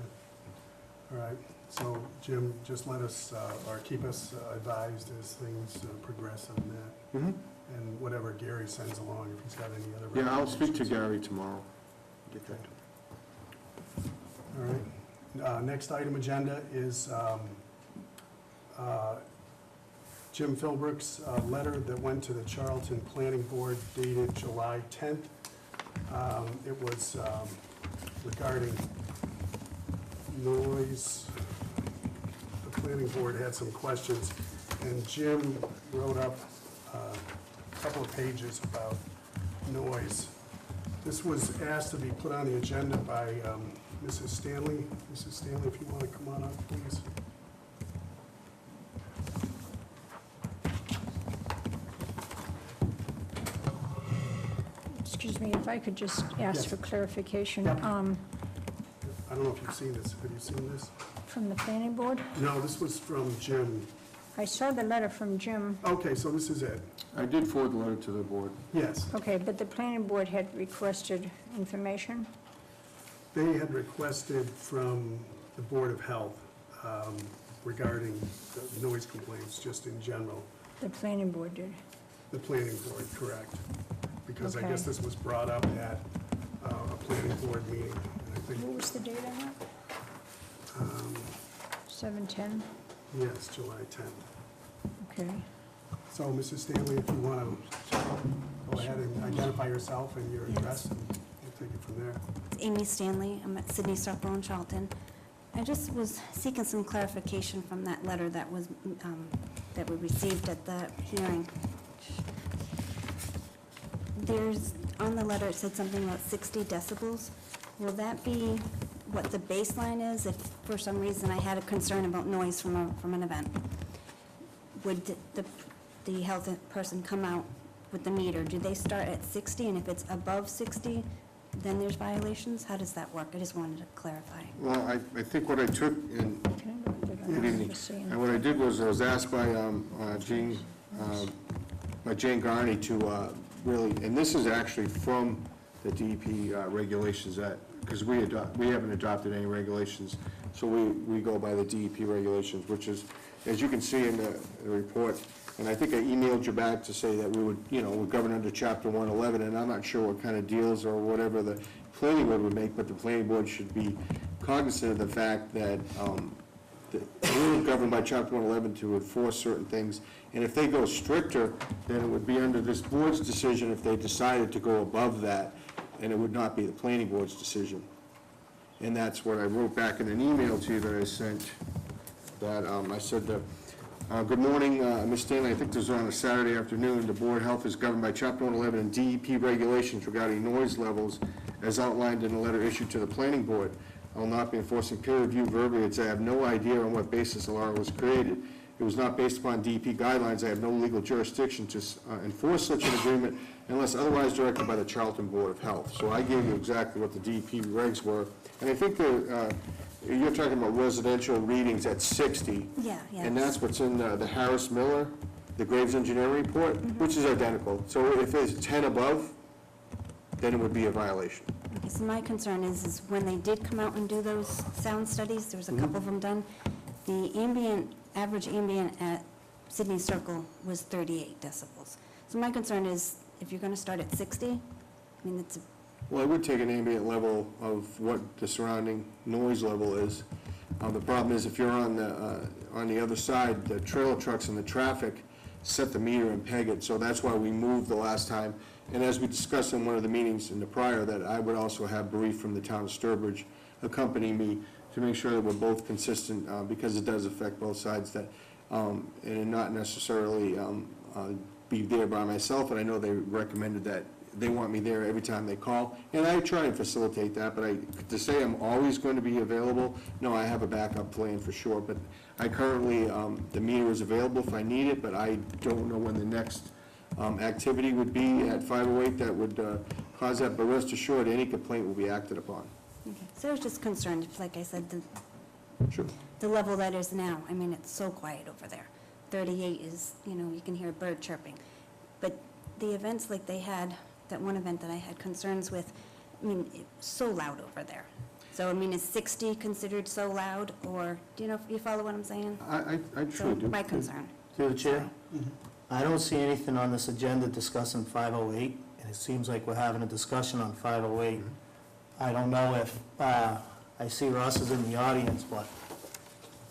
All right. So, Jim, just let us, or keep us advised as things progress on that. And whatever Gary sends along, if he's got any other Yeah, I'll speak to recommendations. Gary tomorrow, get that. All right. Next item agenda is Jim Philbrook's letter that went to the Charlton Planning Board dated July 10th. It was regarding noise. The planning board had some questions, and Jim wrote up a couple of pages about noise. This was asked to be put on the agenda by Mrs. Stanley. Mrs. Stanley, if you want to come on up, please. Excuse me, if I could just ask Yes. for clarification. Yep. I don't know if you've seen this. Have you seen this? From the planning board? No, this was from Jim. I saw the letter from Jim. Okay, so this is it. I did forward the letter to the board. Yes, Okay, but the planning board had requested information? they had requested from the Board of Health regarding the noise complaints, just in general. The planning board did. The planning board, correct. Because I guess Okay. this was brought up at a planning board meeting, and I What think, was the date on that? 7/10? yes, July 10th. Okay. So, Mrs. Stanley, if you want to go ahead and identify yourself and your address, and we'll take it from there. Amy Stanley, I'm at Sydney Circle in Charlton. I just was seeking some clarification from that letter that was, that we received at the hearing. there's, on the letter, it said something about 60 decibels. Will that be what the baseline is? If for some reason I had a concern about noise from an event, would the health person come out with the meter? Do they start at 60, and if it's above 60, then there's violations? How does that work? I just wanted to clarify. Well, I think what I took, and Can I look at it? good evening, Just seeing. and what I did was I was asked by Jane Garney to really, and this is actually from the DEP regulations that, because we haven't adopted any regulations, so we go by the DEP regulations, which is, as you can see in the report, and I think I emailed you back to say that we would, we're governed under Chapter 111, and I'm not sure what kind of deals or whatever the planning board would make, but the planning board should be cognizant of the fact that we're governed by Chapter 111 to enforce certain things, and if they go stricter, then it would be under this board's decision if they decided to go above that, and it would not be the planning board's decision. And that's what I wrote back in an email to you that I sent, that I said that, good morning, Ms. Stanley, I think this was on a Saturday afternoon. The Board of Health is governed by Chapter 111 and DEP regulations regarding noise levels as outlined in a letter issued to the planning board. I will not be enforcing peer review verbiage. I have no idea on what basis the law was created. It was not based upon DEP guidelines. I have no legal jurisdiction to enforce such an agreement unless otherwise directed by the Charlton Board of Health. So I gave you exactly what the DEP regs were. And I think you're talking about residential readings at 60. Yeah. And that's what's in the Harris Miller, the Graves Engineering Report, which is identical. So if it's 10 above, then it would be a violation. Okay, so my concern is when they did come out and do those sound studies, there was a couple of them done, the average ambient at Sydney Circle was 38 decibels. So my concern is, if you're going to start at 60, I mean, it's Well, I would take an ambient level of what the surrounding noise level is. The problem is if you're on the other side, the trailer trucks and the traffic set the meter and peg it, so that's why we moved the last time. And as we discussed in one of the meetings in the prior, that I would also have Bree from the town of Sturbridge accompany me to make sure that we're both consistent, because it does affect both sides, that, and not necessarily be there by myself, and I know they recommended that they want me there every time they call, and I try and facilitate that, but to say I'm always going to be available, no, I have a backup plan for sure, but I currently, the meter is available if I need it, but I don't know when the next activity would be at 508 that would cause that, but rest assured, any complaint will be acted upon. okay. So I was just concerned, like I said, Sure. the level that is now, I mean, it's so quiet over there. 38 is, you can hear a bird chirping. But the events like they had, that one event that I had concerns with, I mean, it's so loud over there. So, I mean, is 60 considered so loud, or, do you follow what I'm saying? I So, truly do. my concern. Through the chair, I don't see anything on this agenda discussing 508, and it seems like we're having a discussion on 508. I don't know if, I see Russ is in the audience, but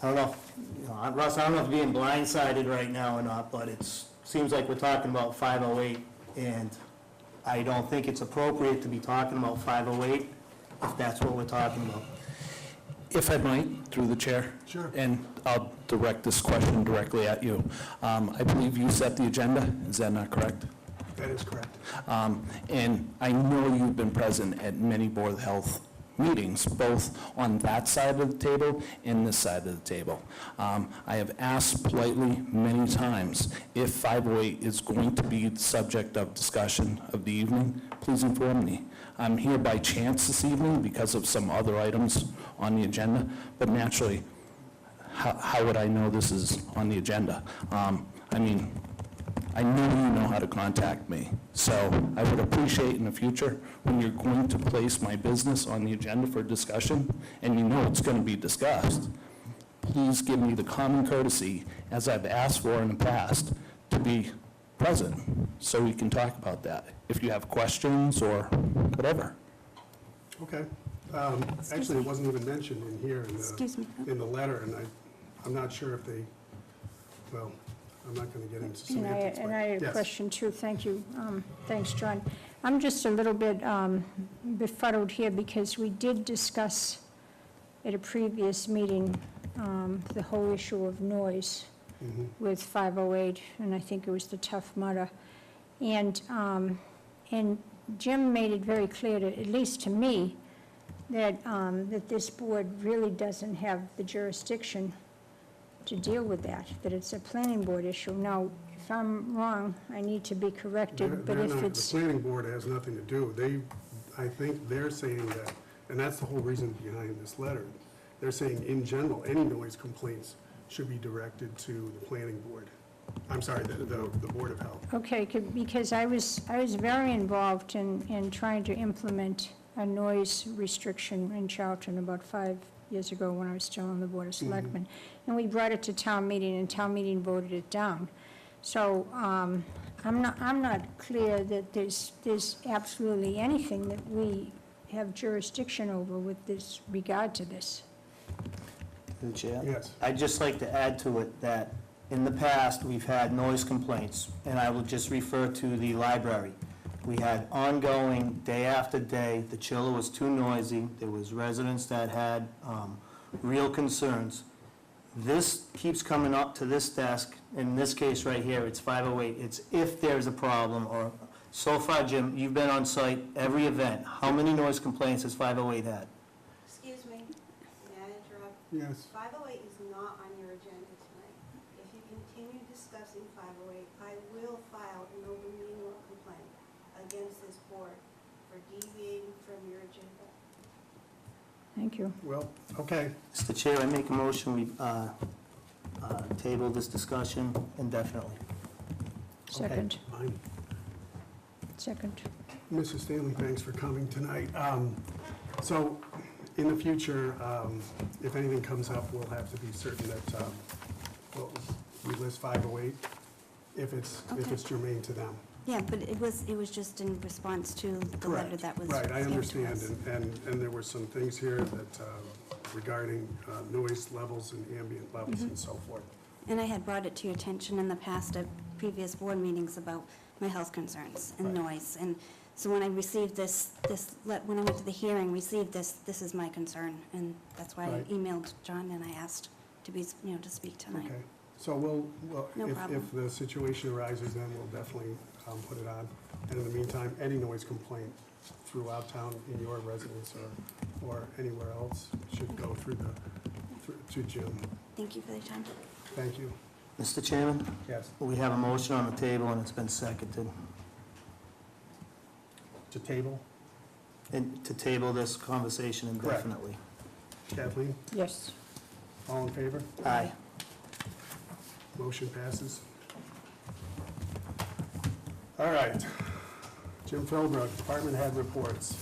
I don't know, Russ, I don't know if being blindsided right now or not, but it seems like we're talking about 508, and I don't think it's appropriate to be talking about 508 if that's what we're talking about. If I might, through the chair. Sure. And I'll direct this question directly at you. I believe you set the agenda, is that not correct? That is correct. And I know you've been present at many Board of Health meetings, both on that side of the table and this side of the table. I have asked politely many times if 508 is going to be the subject of discussion of the evening, please inform me. I'm here by chance this evening because of some other items on the agenda, but naturally, how would I know this is on the agenda? I mean, I know you know how to contact me, so I would appreciate in the future when you're going to place my business on the agenda for discussion, and you know it's going to be discussed, please give me the common courtesy, as I've asked for in the past, to be present, so we can talk about that, if you have questions or whatever. Okay. Actually, it wasn't even mentioned in here Excuse me. in the letter, and I'm not sure if they, well, I'm not going to get into semantics. And I had a Yes. question too, thank you. Thanks, John. I'm just a little bit befuddled here because we did discuss at a previous meeting the whole issue of noise with 508, and I think it was the Tough Mudder. And And Jim made it very clear, to, at least to me, that, that this board really doesn't have the jurisdiction to deal with that it's a planning board issue. Now, if I'm wrong, I need to be corrected, but They're if not- it's, The planning board has nothing to do. I think they're saying that, and that's the whole reason behind this letter. They're saying, in general, any noise complaints should be directed to the planning board. I'm sorry, the Board of Health. okay, because I was very involved in trying to implement a noise restriction in Charlton about 5 years ago when I was still on the Board of Selectmen. And we brought it to town meeting, and town meeting voted it down. So, I'm not clear that there's absolutely anything that we have jurisdiction over with this regard to this. Through the chair? Yes. I'd just like to add to it that in the past, we've had noise complaints, and I will just refer to the library. We had ongoing, day after day, the chiller was too noisy, there was residents that had real concerns. This keeps coming up to this desk, in this case right here, it's 508, it's if there's a problem, or, so far, Jim, you've been on site every event, how many noise complaints has 508 had? Excuse me, may I interrupt? Yes. 508 is not on your agenda tonight. If you continue discussing 508, I will file an open meeting law complaint against this board for deviating from your agenda. Thank you. Well, okay. Mr. Chair, I make a motion, we table this discussion indefinitely. Second, Fine. second. Mrs. Stanley, thanks for coming tonight. So, in the future, if anything comes up, we'll have to be certain that, we list 508, if it's germane to them. Yeah, but it was just in response to the letter Correct. that was Right, I given to understand, us. and there were some things here that, regarding noise levels and ambient levels and so forth. And I had brought it to your attention in the past at previous board meetings about my health concerns and Right. noise. And so when I received when I went to the hearing, received this is my concern. And that's why I Right. emailed John and I asked to be, to speak tonight. Okay, so we'll, No problem. if the situation arises, then we'll definitely put it on. And in the meantime, any noise complaint throughout town in your residence or anywhere else should go to Jim. Thank you for the time. Thank you. Mr. Chairman, Yes, we have a motion on the table and it's been seconded. to table. And to table this conversation Correct. indefinitely. Kathleen, Yes. all in favor? Aye. Motion passes. All right. Jim Philbrook, department head reports.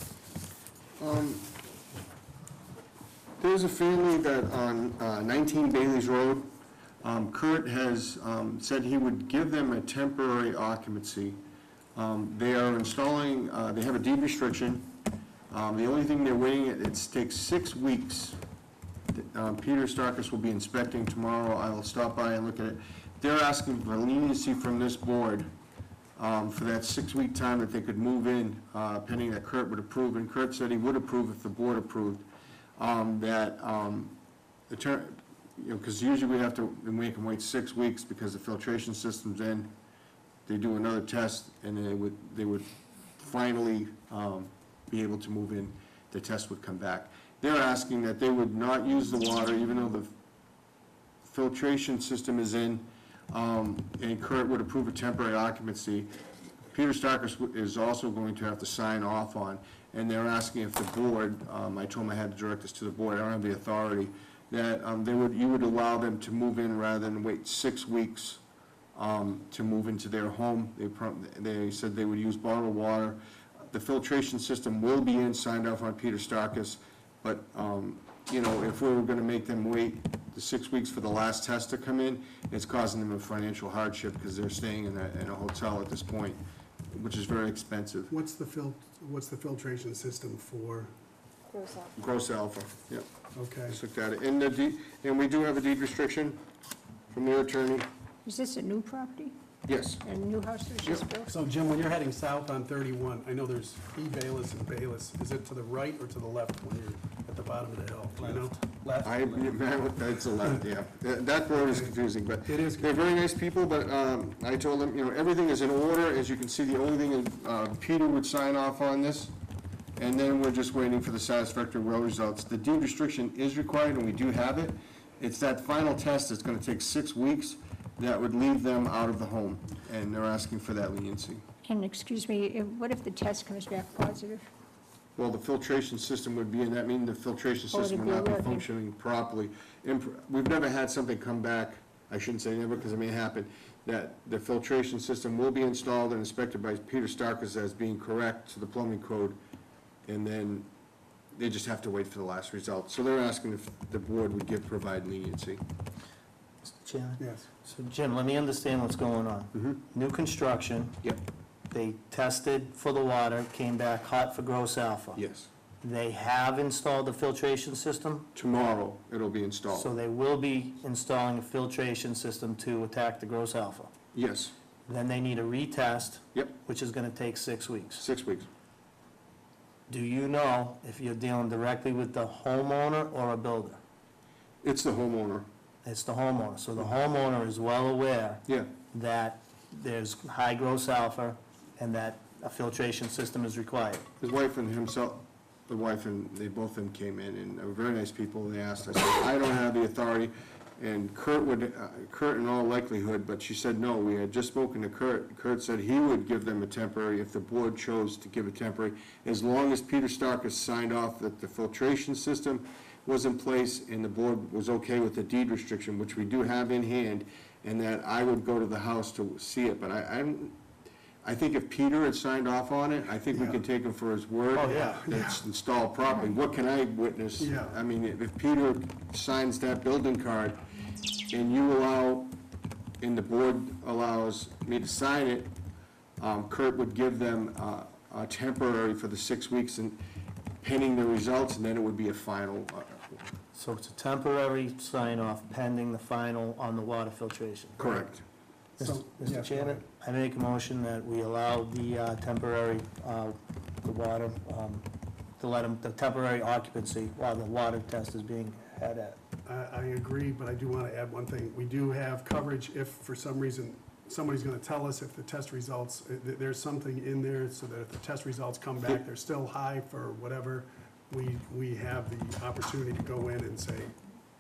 There's a family that on 19 Bailey's Road, Kurt has said he would give them a temporary occupancy. They are installing, they have a deed restriction. The only thing they're waiting, it takes 6 weeks. Peter Starkus will be inspecting tomorrow. I will stop by and look at it. They're asking for leniency from this board for that 6-week time that they could move in, pending that Kurt would approve. And Kurt said he would approve if the board approved. Because usually we have to make them wait 6 weeks because the filtration system's in. They do another test, and they would finally be able to move in. The test would come back. They're asking that they would not use the water, even though the filtration system is in, and Kurt would approve a temporary occupancy. Peter Starkus is also going to have to sign off on, and they're asking if the board, I told them I had to direct this to the board, I don't have the authority, that you would allow them to move in rather than wait 6 weeks to move into their home. They said they would use bottled water. The filtration system will be in, signed off on Peter Starkus, but, if we were gonna make them wait the 6 weeks for the last test to come in, it's causing them a financial hardship because they're staying in a hotel at this point, which is very expensive. What's the filtration system for? Gross Alpha, yeah. Okay. Just looked at it. And we do have a deed restriction from their attorney. Is this a new property? Yes. A new house that was just built? So Jim, when you're heading south on 31, I know there's E. Bayless and Bayless. Is it to the right or to the left when you're at at the bottom of the hill, you know? Left. It's a left, yeah. That road is confusing, but It is they're very nice people, but I told them, you know, everything is in order. As you can see, the only thing is Peter would sign off on this, and then we're just waiting for the satisfactory road results. The deed restriction is required, and we do have it. It's that final test that's gonna take 6 weeks that would leave them out of the home, and they're asking for that leniency. And excuse me, what if the test comes back positive? Well, the filtration system would be in that, meaning the filtration Oh, system it'd would be not be working. functioning properly. We've never had something come back, I shouldn't say never, because it may happen, that the filtration system will be installed and inspected by Peter Starkis as being correct to the plumbing code, and then they just have to wait for the last result. So they're asking if the board would provide leniency. Mr. Chairman? Yes. So Jim, let me understand what's going on. New construction, Yep, they tested for the water, came back hot for gross alpha. yes. They have installed the filtration system, Tomorrow, it'll be installed. so they will be installing a filtration system to attack the gross alpha. Yes, Then they need a retest. Yep. Which is gonna take 6 weeks. 6 weeks. Do you know if you're dealing directly with the homeowner or a builder? It's the homeowner, It's the homeowner, so the homeowner is well aware yeah. that there's high gross alpha and that a filtration system is required. His wife and himself, the wife and they both of them came in, and they were very nice people. They asked, I said, I don't have the authority, and Kurt in all likelihood, but she said, no, we had just spoken to Kurt. Kurt said he would give them a temporary if the board chose to give a temporary, as long as Peter Starkis signed off that the filtration system was in place and the board was okay with the deed restriction, which we do have in hand, and that I would go to the house to see it. But I think if Peter had signed off on it, I think we Yeah. could take him for his word. Oh, yeah. that It's installed properly. What can I witness? Yeah. I mean, if Peter signs that building card and you allow, and the board allows me to sign it, Kurt would give them a temporary for the 6 weeks and pending the results, and then it would be a final. So it's a temporary sign-off pending the final on the water filtration. Correct. So, Mr. yes, Chairman, I make a motion that we allow the temporary, the water, to let them, the temporary occupancy while the water test is being had at. I agree, but I do want to add one thing. We do have coverage if, for some reason, somebody's going to tell us if the test results, there's something in there so that if the test results come back, they're still high for whatever, we have the opportunity to go in and say,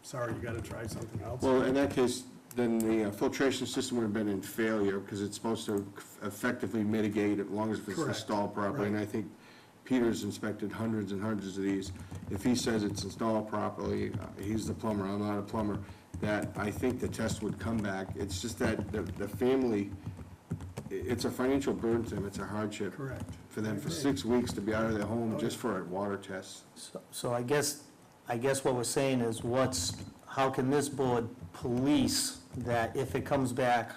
sorry, you got to try something else. Well, in that case, then the filtration system would have been in failure, because it's supposed to effectively mitigate as long as it's Correct. installed properly. And Right. I think Peter's inspected hundreds and hundreds of these. If he says it's installed properly, he's the plumber, I'm not a plumber, that I think the test would come back. It's just that the family, it's a financial burden to them, it's a hardship. Correct. For them for I agree. 6 weeks to be out of their home Oh, just for a water test. So I guess what we're saying is how can this board police that if it comes back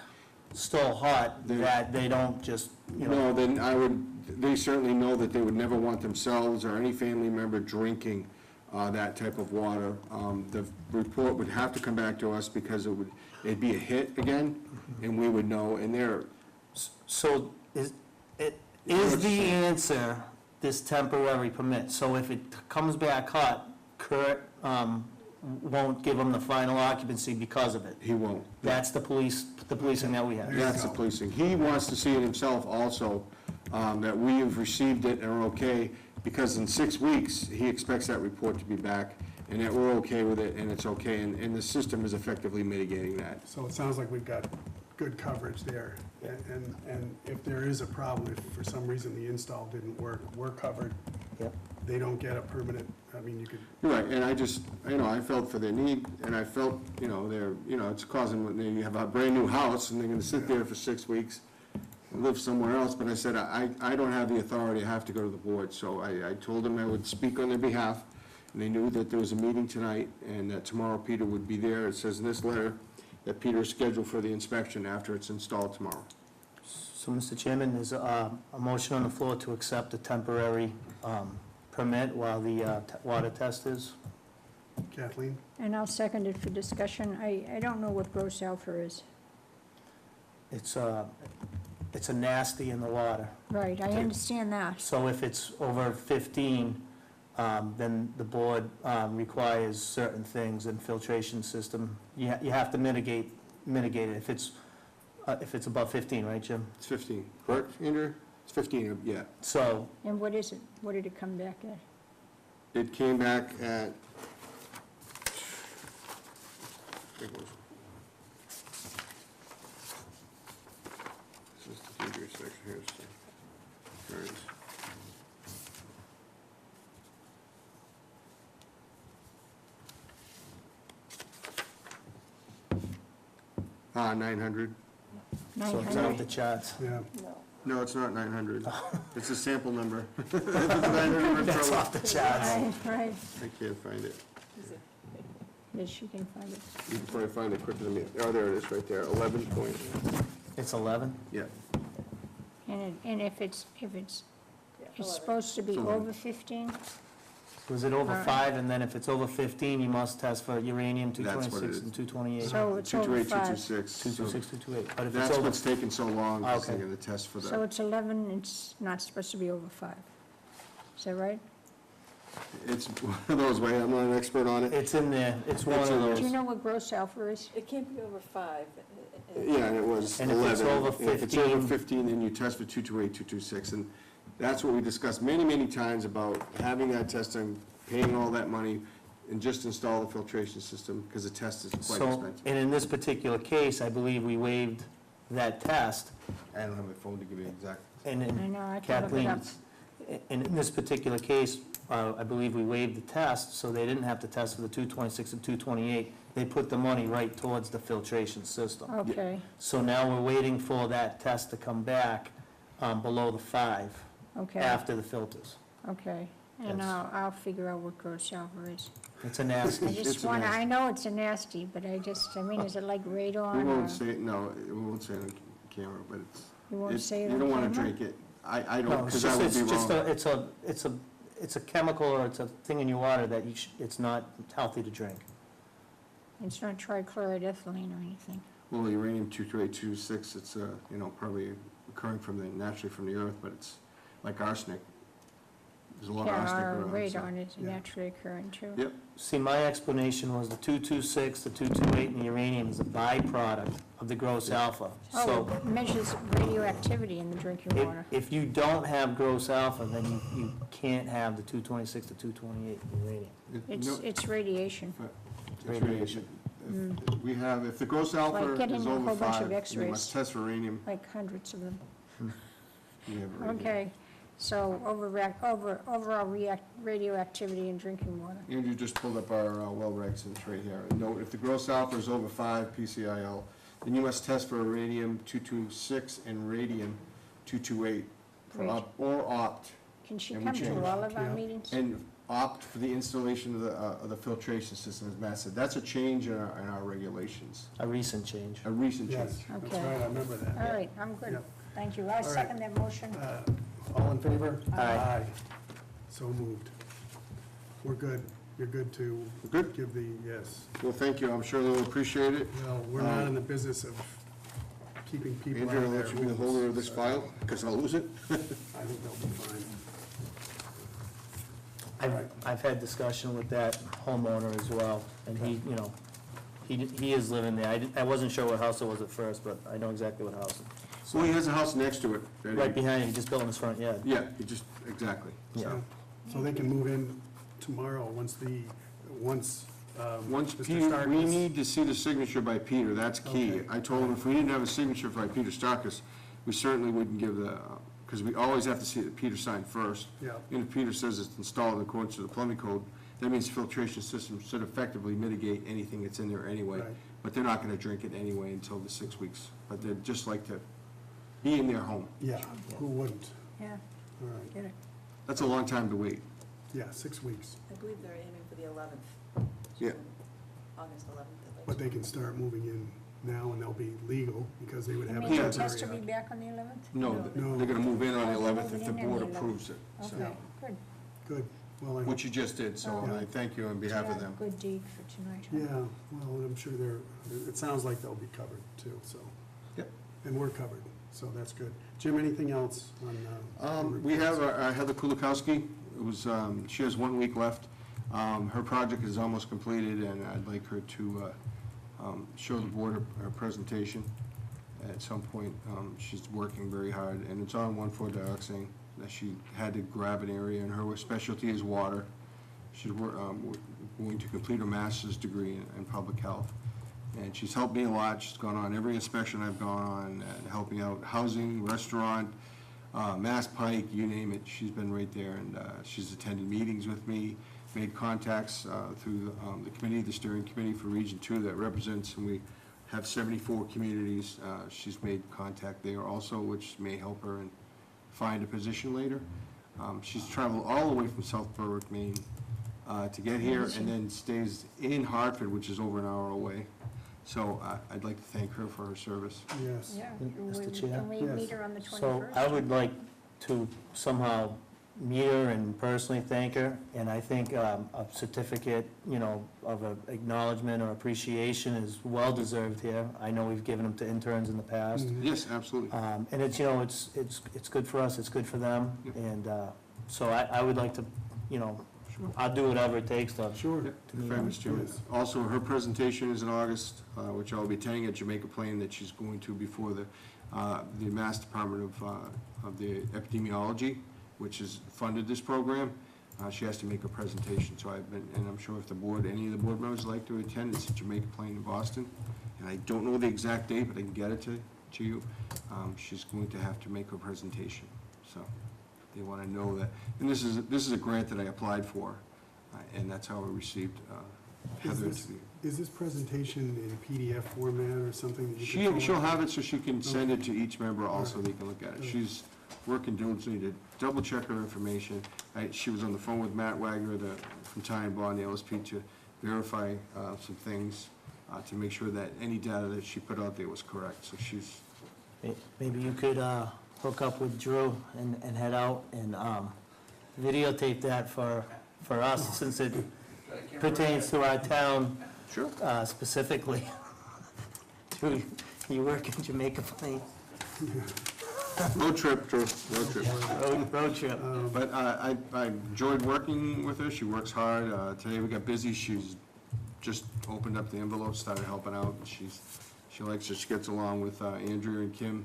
still hot, that they don't just, No, then they certainly know that they would never want themselves or any family member drinking that type of water. The report would have to come back to us because it'd be a hit again, and we would know, and So is the answer this temporary permit? So if it comes back hot, Kurt won't give them the final occupancy because of it? he won't. That's the policing that we have? That's the policing. He wants to see it himself also, that we have received it and are okay, because in 6 weeks, he expects that report to be back, and that we're okay with it, and it's okay, and the system is effectively mitigating that. So it sounds like we've got good coverage there. And if there is a problem, if for some reason the install didn't work, we're covered. Yep. They don't get a permanent, I mean, you could, You're right, and I just, I felt for their need, and I felt, it's causing, they have a brand-new house, and they're gonna sit there for 6 weeks, and live somewhere else, but I said, I don't have the authority, I have to go to the board, so I told them I would speak on their behalf, and they knew that there was a meeting tonight, and that tomorrow Peter would be there. It says in this letter that Peter is scheduled for the inspection after it's installed tomorrow. So, Mr. Chairman, there's a motion on the floor to accept a temporary permit while the water test is. Kathleen? And I'll second it for discussion. I don't know what gross alpha is. It's a nasty in the water. Right, I understand that. So if it's over 15, then the board requires certain things in filtration system. You have to mitigate it if it's above 15, right, Jim? It's 15, correct, Andrew? It's 15, yeah. So, And what is it? What did it come back at? It came back at, it was, this is the figure section, here's the, there it is. Ah, 900. so it's out the charts. Yeah, No, it's not 900. It's a sample number. If it's 900, we're in That's trouble. off the charts. Right. I can't find it. Yes, you can find it. You can probably find it quicker than me. Oh, there it is, right there, 11 point, It's 11? yeah. And if it's supposed to be So- over 15? Was it over All right. 5, and then if it's over 15, you must test for uranium That's what it 226 is. and 228? So it's over 228, 5. 226. so 226, 228. But if it's That's over, what's taken so long, because Okay. they're going to test for So that. it's 11, it's not supposed to be over 5. Is that right? It's one of those, way. I'm not an expert on it. it's in there, it's one It's of in there. Do you those. know what gross alpha is? It can't be over 5. Yeah, and it was And if 11. it's over If it's over 15, 15, then you test for 228, 226. And that's what we discussed many, many times about having that testing, paying all that money, and just install the filtration system, because the test is quite So, expensive. and in this particular case, I believe we waived that test, I don't have my phone to give you an exact. and I then know, I can look it Kathleen, up. and in this particular case, I believe we waived the test, so they didn't have to test for the 226 and 228. They put the money right towards the filtration system. Okay, So now we're waiting for that test to come back below the 5 okay, after the filters. okay. And Yes. I'll figure out what gross alpha is. It's a nasty. I just It's a want, nasty. I know it's a nasty, but I mean, is it like We radon or? won't say, no, we won't say it on camera, but You won't it's, say it you on don't want to camera? drink it. I No, don't, it's because I would just, be it's just wrong. it's a chemical or it's a thing in your water that it's not healthy to drink. It's not trichloride ethylene or anything. Well, uranium-228, 226, it's, probably occurring naturally from the earth, but it's like arsenic. There's a lot of arsenic Yeah, around. so- radon is Yeah. naturally occurring too. Yep. See, my explanation was the 226, the 228, and the uranium is a byproduct of the gross alpha. Oh, So it measures radioactivity in the drinking water. if you don't have gross alpha, then you can't have the 226 to 228 uranium. It's radiation. It's radiation. We have, if the gross alpha Like getting is a over whole bunch of 5, we X-rays. must test for uranium. Like hundreds of them. We have uranium. Okay, so overall radioactivity in drinking water. Andrew just pulled up our well regs, and it's right here. Note, if the gross alpha is over 5 PCIL, then you must test for radium-226 and radium-228, Great. or opt, Can she And we come to changed. all of our Yeah. meetings? and opt for the installation of the filtration system, as Matt said. That's a change in our regulations, A recent change. a recent change. yes, that's Okay. right, I remember that. All right, I'm good. Yep. Thank you. I right. second that motion. All in favor? Aye. So moved. We're good. You're good to Good? give the, yes. Well, thank you. I'm sure they'll appreciate it. Well, we're not in the business of keeping people out Andrew, of I'll their let you be the rooms. holder of this file, because I'll lose it. I think they'll be fine. I've had discussion with that homeowner as well, and he is living there. I wasn't sure what house it was at first, but I know exactly what house. Well, he has a house next to it. that he- Right behind it, he just built in his front yard. Yeah, exactly. Yeah. So they can move in tomorrow, once Once Mr. Peter, we Starkis- need to see the signature by Peter, that's key. Okay. I told him if we didn't have a signature by Peter Starkis, we certainly wouldn't give because we always have to see that Peter signed first. Yeah. And if Peter says it's installed in accordance to the plumbing code, that means the filtration system should effectively mitigate anything that's in there anyway. Right. But they're not gonna drink it anyway until the 6 weeks. But they'd just like to be in their home. Yeah, who wouldn't? Yeah, All right, get it. That's a long time to wait. yeah, 6 weeks. I believe they're aiming for the 11th. Yeah. August 11th. But they can start moving in now, and they'll be legal, because they would You have a mean the temporary. test will be back on the 11th? No, No. they're gonna move in on the Oh, 11th they're if the moving in on board the approves it. So, Okay, good. Good, well, I hope. which you just did, so Oh. I thank you on behalf of Yeah, them. Good deed for tonight. Yeah, well, and I'm sure it sounds like they'll be covered too, so. Yep. And we're covered, so that's good. Jim, anything else on? We have Heather Kulikowski it was, she has 1 week left. Her project is almost completed, and I'd like her to show the board her presentation at some point. She's working very hard, and it's on 1,4-dioxane, that she had to grab an area, and her specialty is water. She's going to complete her master's degree in public health. And she's helped me a lot. She's gone on every inspection I've gone on, and helping out housing, restaurant, Mass Pike, you name it. She's been right there, and she's attended meetings with me, made contacts through the committee, the steering committee for Region 2 that represents, and we have 74 communities. She's made contact there also, which may help her and find a position later. She's traveled all the way from South Berwick, Maine, to get here, and then stays in Hartford, which is over an hour away. So I'd like to thank her for her service. Yes. Yeah. Mr. Chair? Can we Yes. meet her on the 21st? So I would like to somehow meet her and personally thank her, and I think a certificate, of acknowledgement or appreciation is well-deserved here. I know we've given them to interns in the past. Yes, absolutely. And it's, it's good for us, it's good for them, and so I would like to, I'll do whatever it takes to. Sure. Mr. Chairman. Also, her presentation is in August, which I'll be attending at Jamaica Plain, that she's going to before the Mass Department of the Epidemiology, which has funded this program. She has to make a presentation, so and I'm sure if the board, any of the board members would like to attend, it's at Jamaica Plain in Boston. And I don't know the exact date, but I can get it to you. She's going to have to make her presentation, so they want to know that. And this is a grant that I applied for, and that's how I received Heather interview. Is this presentation in PDF format or something that you can forward? She'll have it so she can send it to each member also, they can look at it. She's working diligently to double check her information. She was on the phone with Matt Wagner from Ty and Bond, the LSP, to verify some things, to make sure that any data that she put out there was correct. So she's... Maybe you could hook up with Drew and head out and videotape that for us, since it pertains to our town. Sure. Specifically. Drew, you work in Jamaica Plain. Road trip, Drew, road trip. Road trip. But I enjoyed working with her. She works hard. Today we got busy. She's just opened up the envelope, started helping out. She likes it. She gets along with Andrew and Kim.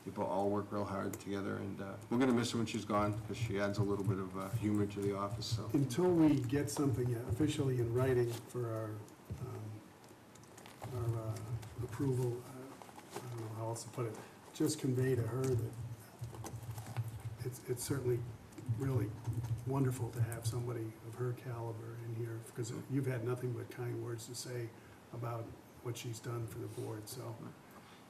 People all work real hard together, and we're going to miss her when she's gone, because she adds a little bit of humor to the office. So Until we get something officially in writing for our approval, I don't know how else to put it, just convey to her that it's certainly really wonderful to have somebody of her caliber in here, because you've had nothing but kind words to say about what she's done for the board, so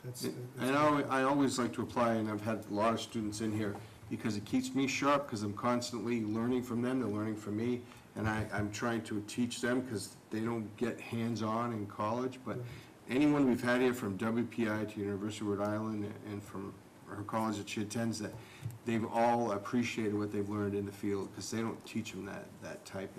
that's... And I always like to apply, and I've had a lot of students in here, because it keeps me sharp, because I'm constantly learning from them, they're learning from me, and I'm trying to teach them, because they don't get hands-on in college, but anyone we've had here from WPI to University of Rhode Island and from her college that she attends, that they've all appreciated what they've learned in the field, because they don't teach them that type.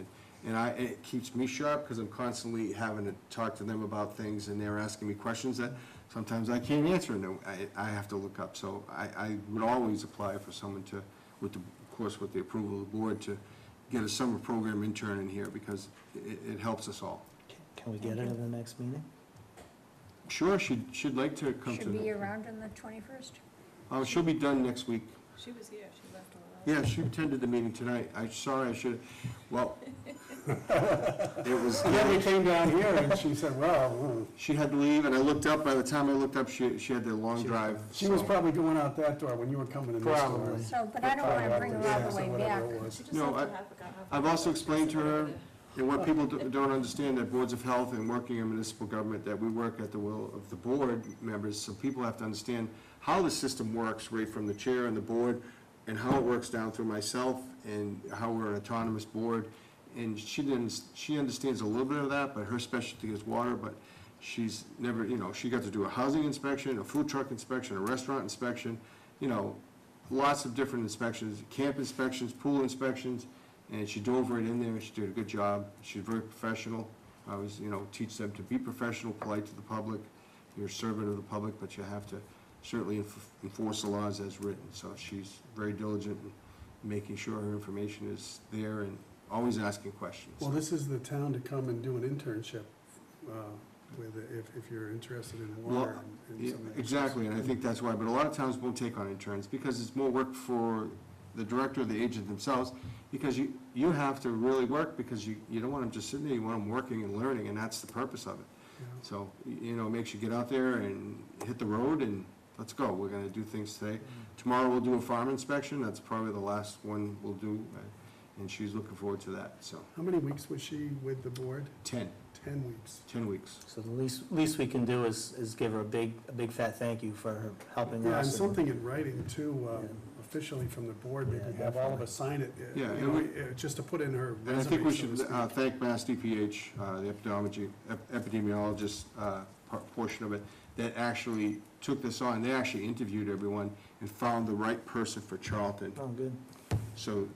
And it keeps me sharp, because I'm constantly having to talk to them about things, and they're asking me questions that sometimes I can't answer, and I have to look up. So I would always apply for someone to, of course, with the approval of the board, to get a summer program intern in here, because it helps us all. Can we get her to the next meeting? Sure, she'd like to come to... Should be around on the 21st? She'll be done next week. She was here, she left on the Yeah, she attended the meeting tonight. I should, well, it was... Yeah, we came down here, and she said, well... She had to leave, and I looked up, by the time I looked up, she had the long drive. She was probably going out that door when you were coming in this door. Probably. So, but I don't want to bring her all the way back. She just No, left at half I've also explained to her, and what people don't understand, that boards of health and working in municipal government, that we work at the will of the board members, so people have to understand how the system works, right from the chair and the board, and how it works down through myself, and how we're an autonomous board. And she understands a little bit of that, but her specialty is water, but she's never, she got to do a housing inspection, a food truck inspection, a restaurant inspection, lots of different inspections, camp inspections, pool inspections, and she dove right in there, and she did a good job. She's very professional. I always, teach them to be professional, polite to the public. You're a servant of the public, but you have to certainly enforce the laws as written. So she's very diligent, making sure her information is there and always asking questions. Well, this is the town to come and do an internship with, if you're interested in water and Yeah, some of that. exactly, and I think that's why, but a lot of towns won't take on interns, because it's more work for the director or the agent themselves, because you have to really work, because you don't want them just sitting there, you want them working and learning, and that's the purpose of it. Yeah. So, you know, it makes you get out there and hit the road, and let's go, we're gonna do things today. Tomorrow we'll do a farm inspection, that's probably the last one we'll do, and she's looking forward to that, so, How many weeks was she with the board? 10 10 weeks. weeks. So the least we can do is give her a big fat thank you for her helping Yeah, us. and something in writing too, officially from the board, maybe Yeah, have all of us sign it. Yeah, you know, just to put in her And I resume, think we so should to speak. thank Mass DPH, the epidemiologist portion of it, that actually took this on. They actually interviewed everyone and found the right person for Charlton. Oh, good. So,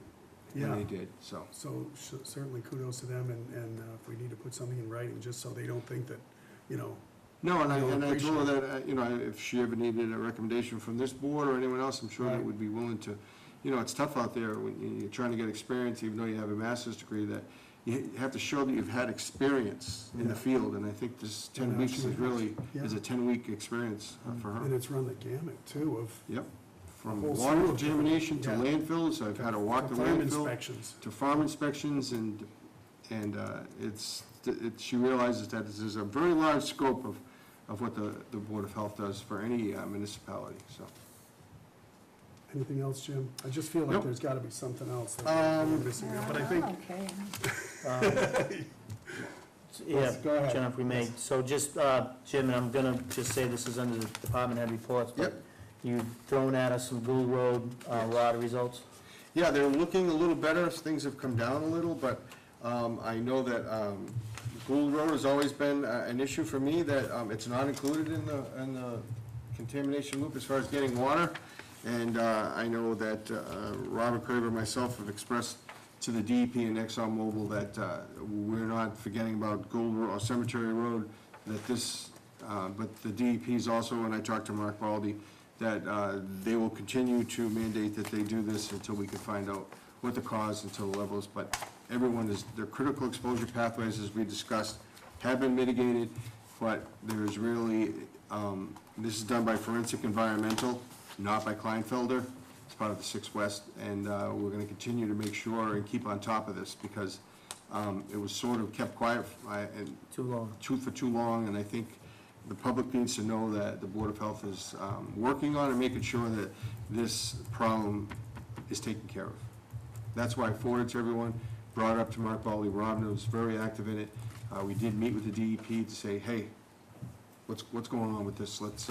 Yeah. and they did, so. So certainly kudos to them, and if we need to put something in writing, just so they don't think that, you know, No, and I You'll told her appreciate that, you know, if she ever needed a recommendation from this board or anyone else, I'm sure they Right. would be willing to. You know, it's tough out there when you're trying to get experience, even though you have a master's degree, that you have to show that you've had experience in the Yeah. field, and I think this 10 Yeah, weeks she is has. really, Yeah. is a 10-week experience for her. and it's run the gamut too of Yep, from whole water slew of contamination to yeah. landfills, I've had to walk the farm landfill, inspections. to farm inspections, and she realizes that this is a very large scope of what the Board of Health does for any municipality, so. Anything else, Jim? I just feel like Nope. there's gotta be something else that we're missing here, but I think, Okay. Yeah, Go ahead. John, if we may, so just, Jim, and I'm gonna just say this is under the department head reports, but Yep. you've thrown at us some Gould Road water results? Yeah, they're looking a little better, things have come down a little, but I know that Gould Road has always been an issue for me, that it's not included in the contamination loop as far as getting water. And I know that Robert Craver and myself have expressed to the DEP and ExxonMobil that we're not forgetting about Gould Road or Cemetery Road, that this, but the DEP's also, and I talked to Mark Baldy, that they will continue to mandate that they do this until we can find out what the cause, until the levels, but everyone is, their critical exposure pathways, as we discussed, have been mitigated, but there's really, this is done by Forensic Environmental, not by Kleinfelder. It's part of the 6 West, and we're gonna continue to make sure and keep on top of this, because it was sort of kept quiet and Too long. for too long, and I think the public needs to know that the Board of Health is working on and making sure that this problem is taken care of. That's why I forwarded to everyone, brought it up to Mark Baldy. Robin was very active in it. We did meet with the DEP to say, hey, what's going on with this? Let's,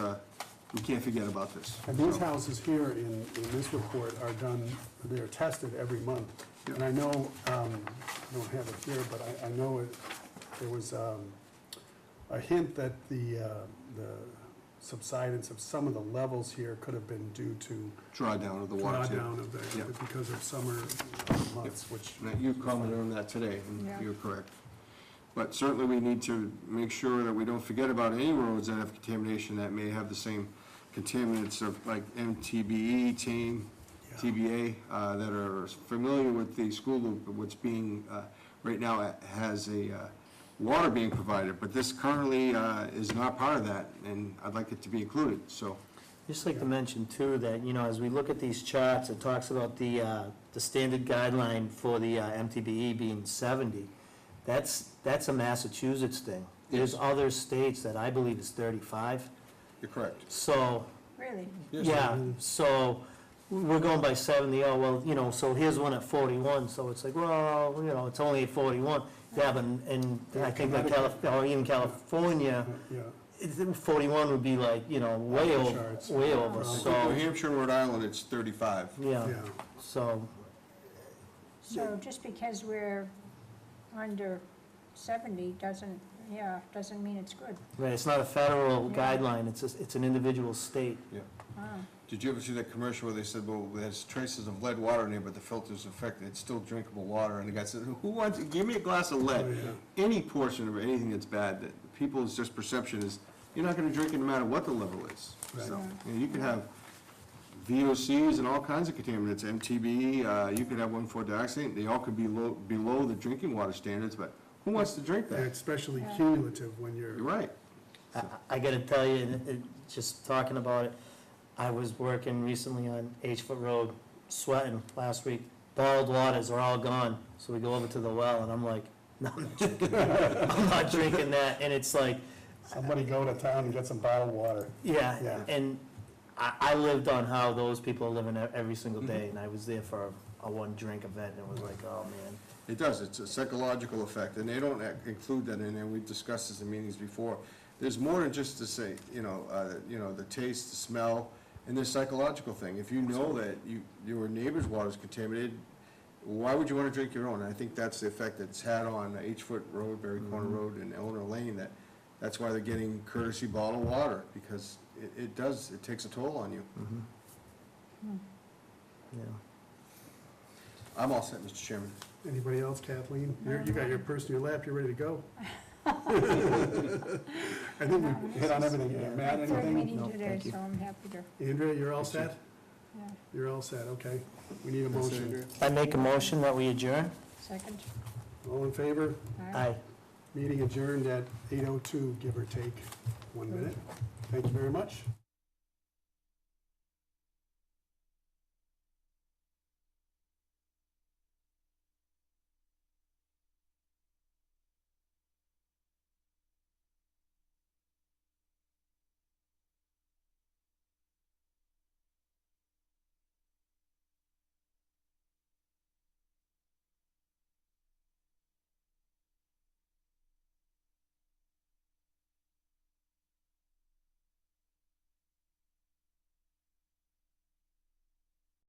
we can't forget about this. and these So, houses here in this report are done, they're tested every month. And I know, I don't have it here, but I know there was a hint that the subsidence of some of the levels here could have been due to Drawdown of the water. too. drawdown of Yeah. because of summer months, which, Now, you commented on that today, Yeah. and you're correct. But certainly, we need to make sure that we don't forget about any roads that have contamination that may have the same contaminants of, like MTBE, TBA, that are familiar with the school loop, what's being, right now, has a water being provided, but this currently is not part of that, and I'd like it to be included, so. Just like to mention too, that, you know, as we look at these charts, it talks about the standard guideline for the MTBE being 70. That's a Massachusetts thing. There's Yes. other states that I believe is 35. You're correct. So, Really? yeah, so we're going by 70, oh, well, you know, so here's one at 41, so it's like, well, you know, it's only at 41. Yeah, but and I think like or even California, yeah. 41 would be like, you know, way Off the over, charts. way over, New so, Hampshire and Rhode Island, it's 35. yeah, Yeah. so, So just because we're under 70 doesn't mean it's good. right, it's not a federal Yeah. guideline, it's an individual state. Wow. Did you ever see that commercial where they said, well, there's traces of lead water in there, but the filter's affected, it's still drinkable water, and the guy said, who wants, give me a glass of lead. Oh, yeah. Any portion of anything that's bad, that people's just perception is, you're not gonna drink it no matter what the level is. So, Right. you know, you can have VOCs and all kinds of contaminants, MTB, you could have one for dioxin, they all could be below the drinking water standards, but who wants to drink And that? it's especially cumulative when You're you're, right. I gotta tell you, just talking about it, I was working recently on H-Foot Road, sweating last week. Bottled waters are all gone, so we go over to the well, and I'm like, no, I'm not drinking, I'm not drinking that, and it's like, somebody go to town and get some bottled water. yeah, Yeah. and I lived on how those people are living every single day, and I was there for a one-drink event, and it was like, oh, man. It does, it's a psychological effect, and they don't include that in there, we've discussed this in meetings before. There's more than just to say, the taste, the smell, and the psychological thing. If you know that your neighbor's water is contaminated, why would you want to drink your own? And I think that's the effect it's had on H-Foot Road, Berry Corner Road, and Eleanor Lane, that's why they're getting courtesy bottled water, because it takes a toll on you. Yeah. I'm all set, Mr. Chairman. Anybody else, Kathleen? You got your person in your lap, you're ready to go? I think we hit on everything. Matt, Third anything? meeting No, today, thank you. so I'm happy to, Andrea, you're all set? yeah, You're all set, okay. We need a motion. I make a motion that we adjourn? second. All in favor? Aye. Meeting adjourned at 8:02, give or take 1 minute. Thank you very much.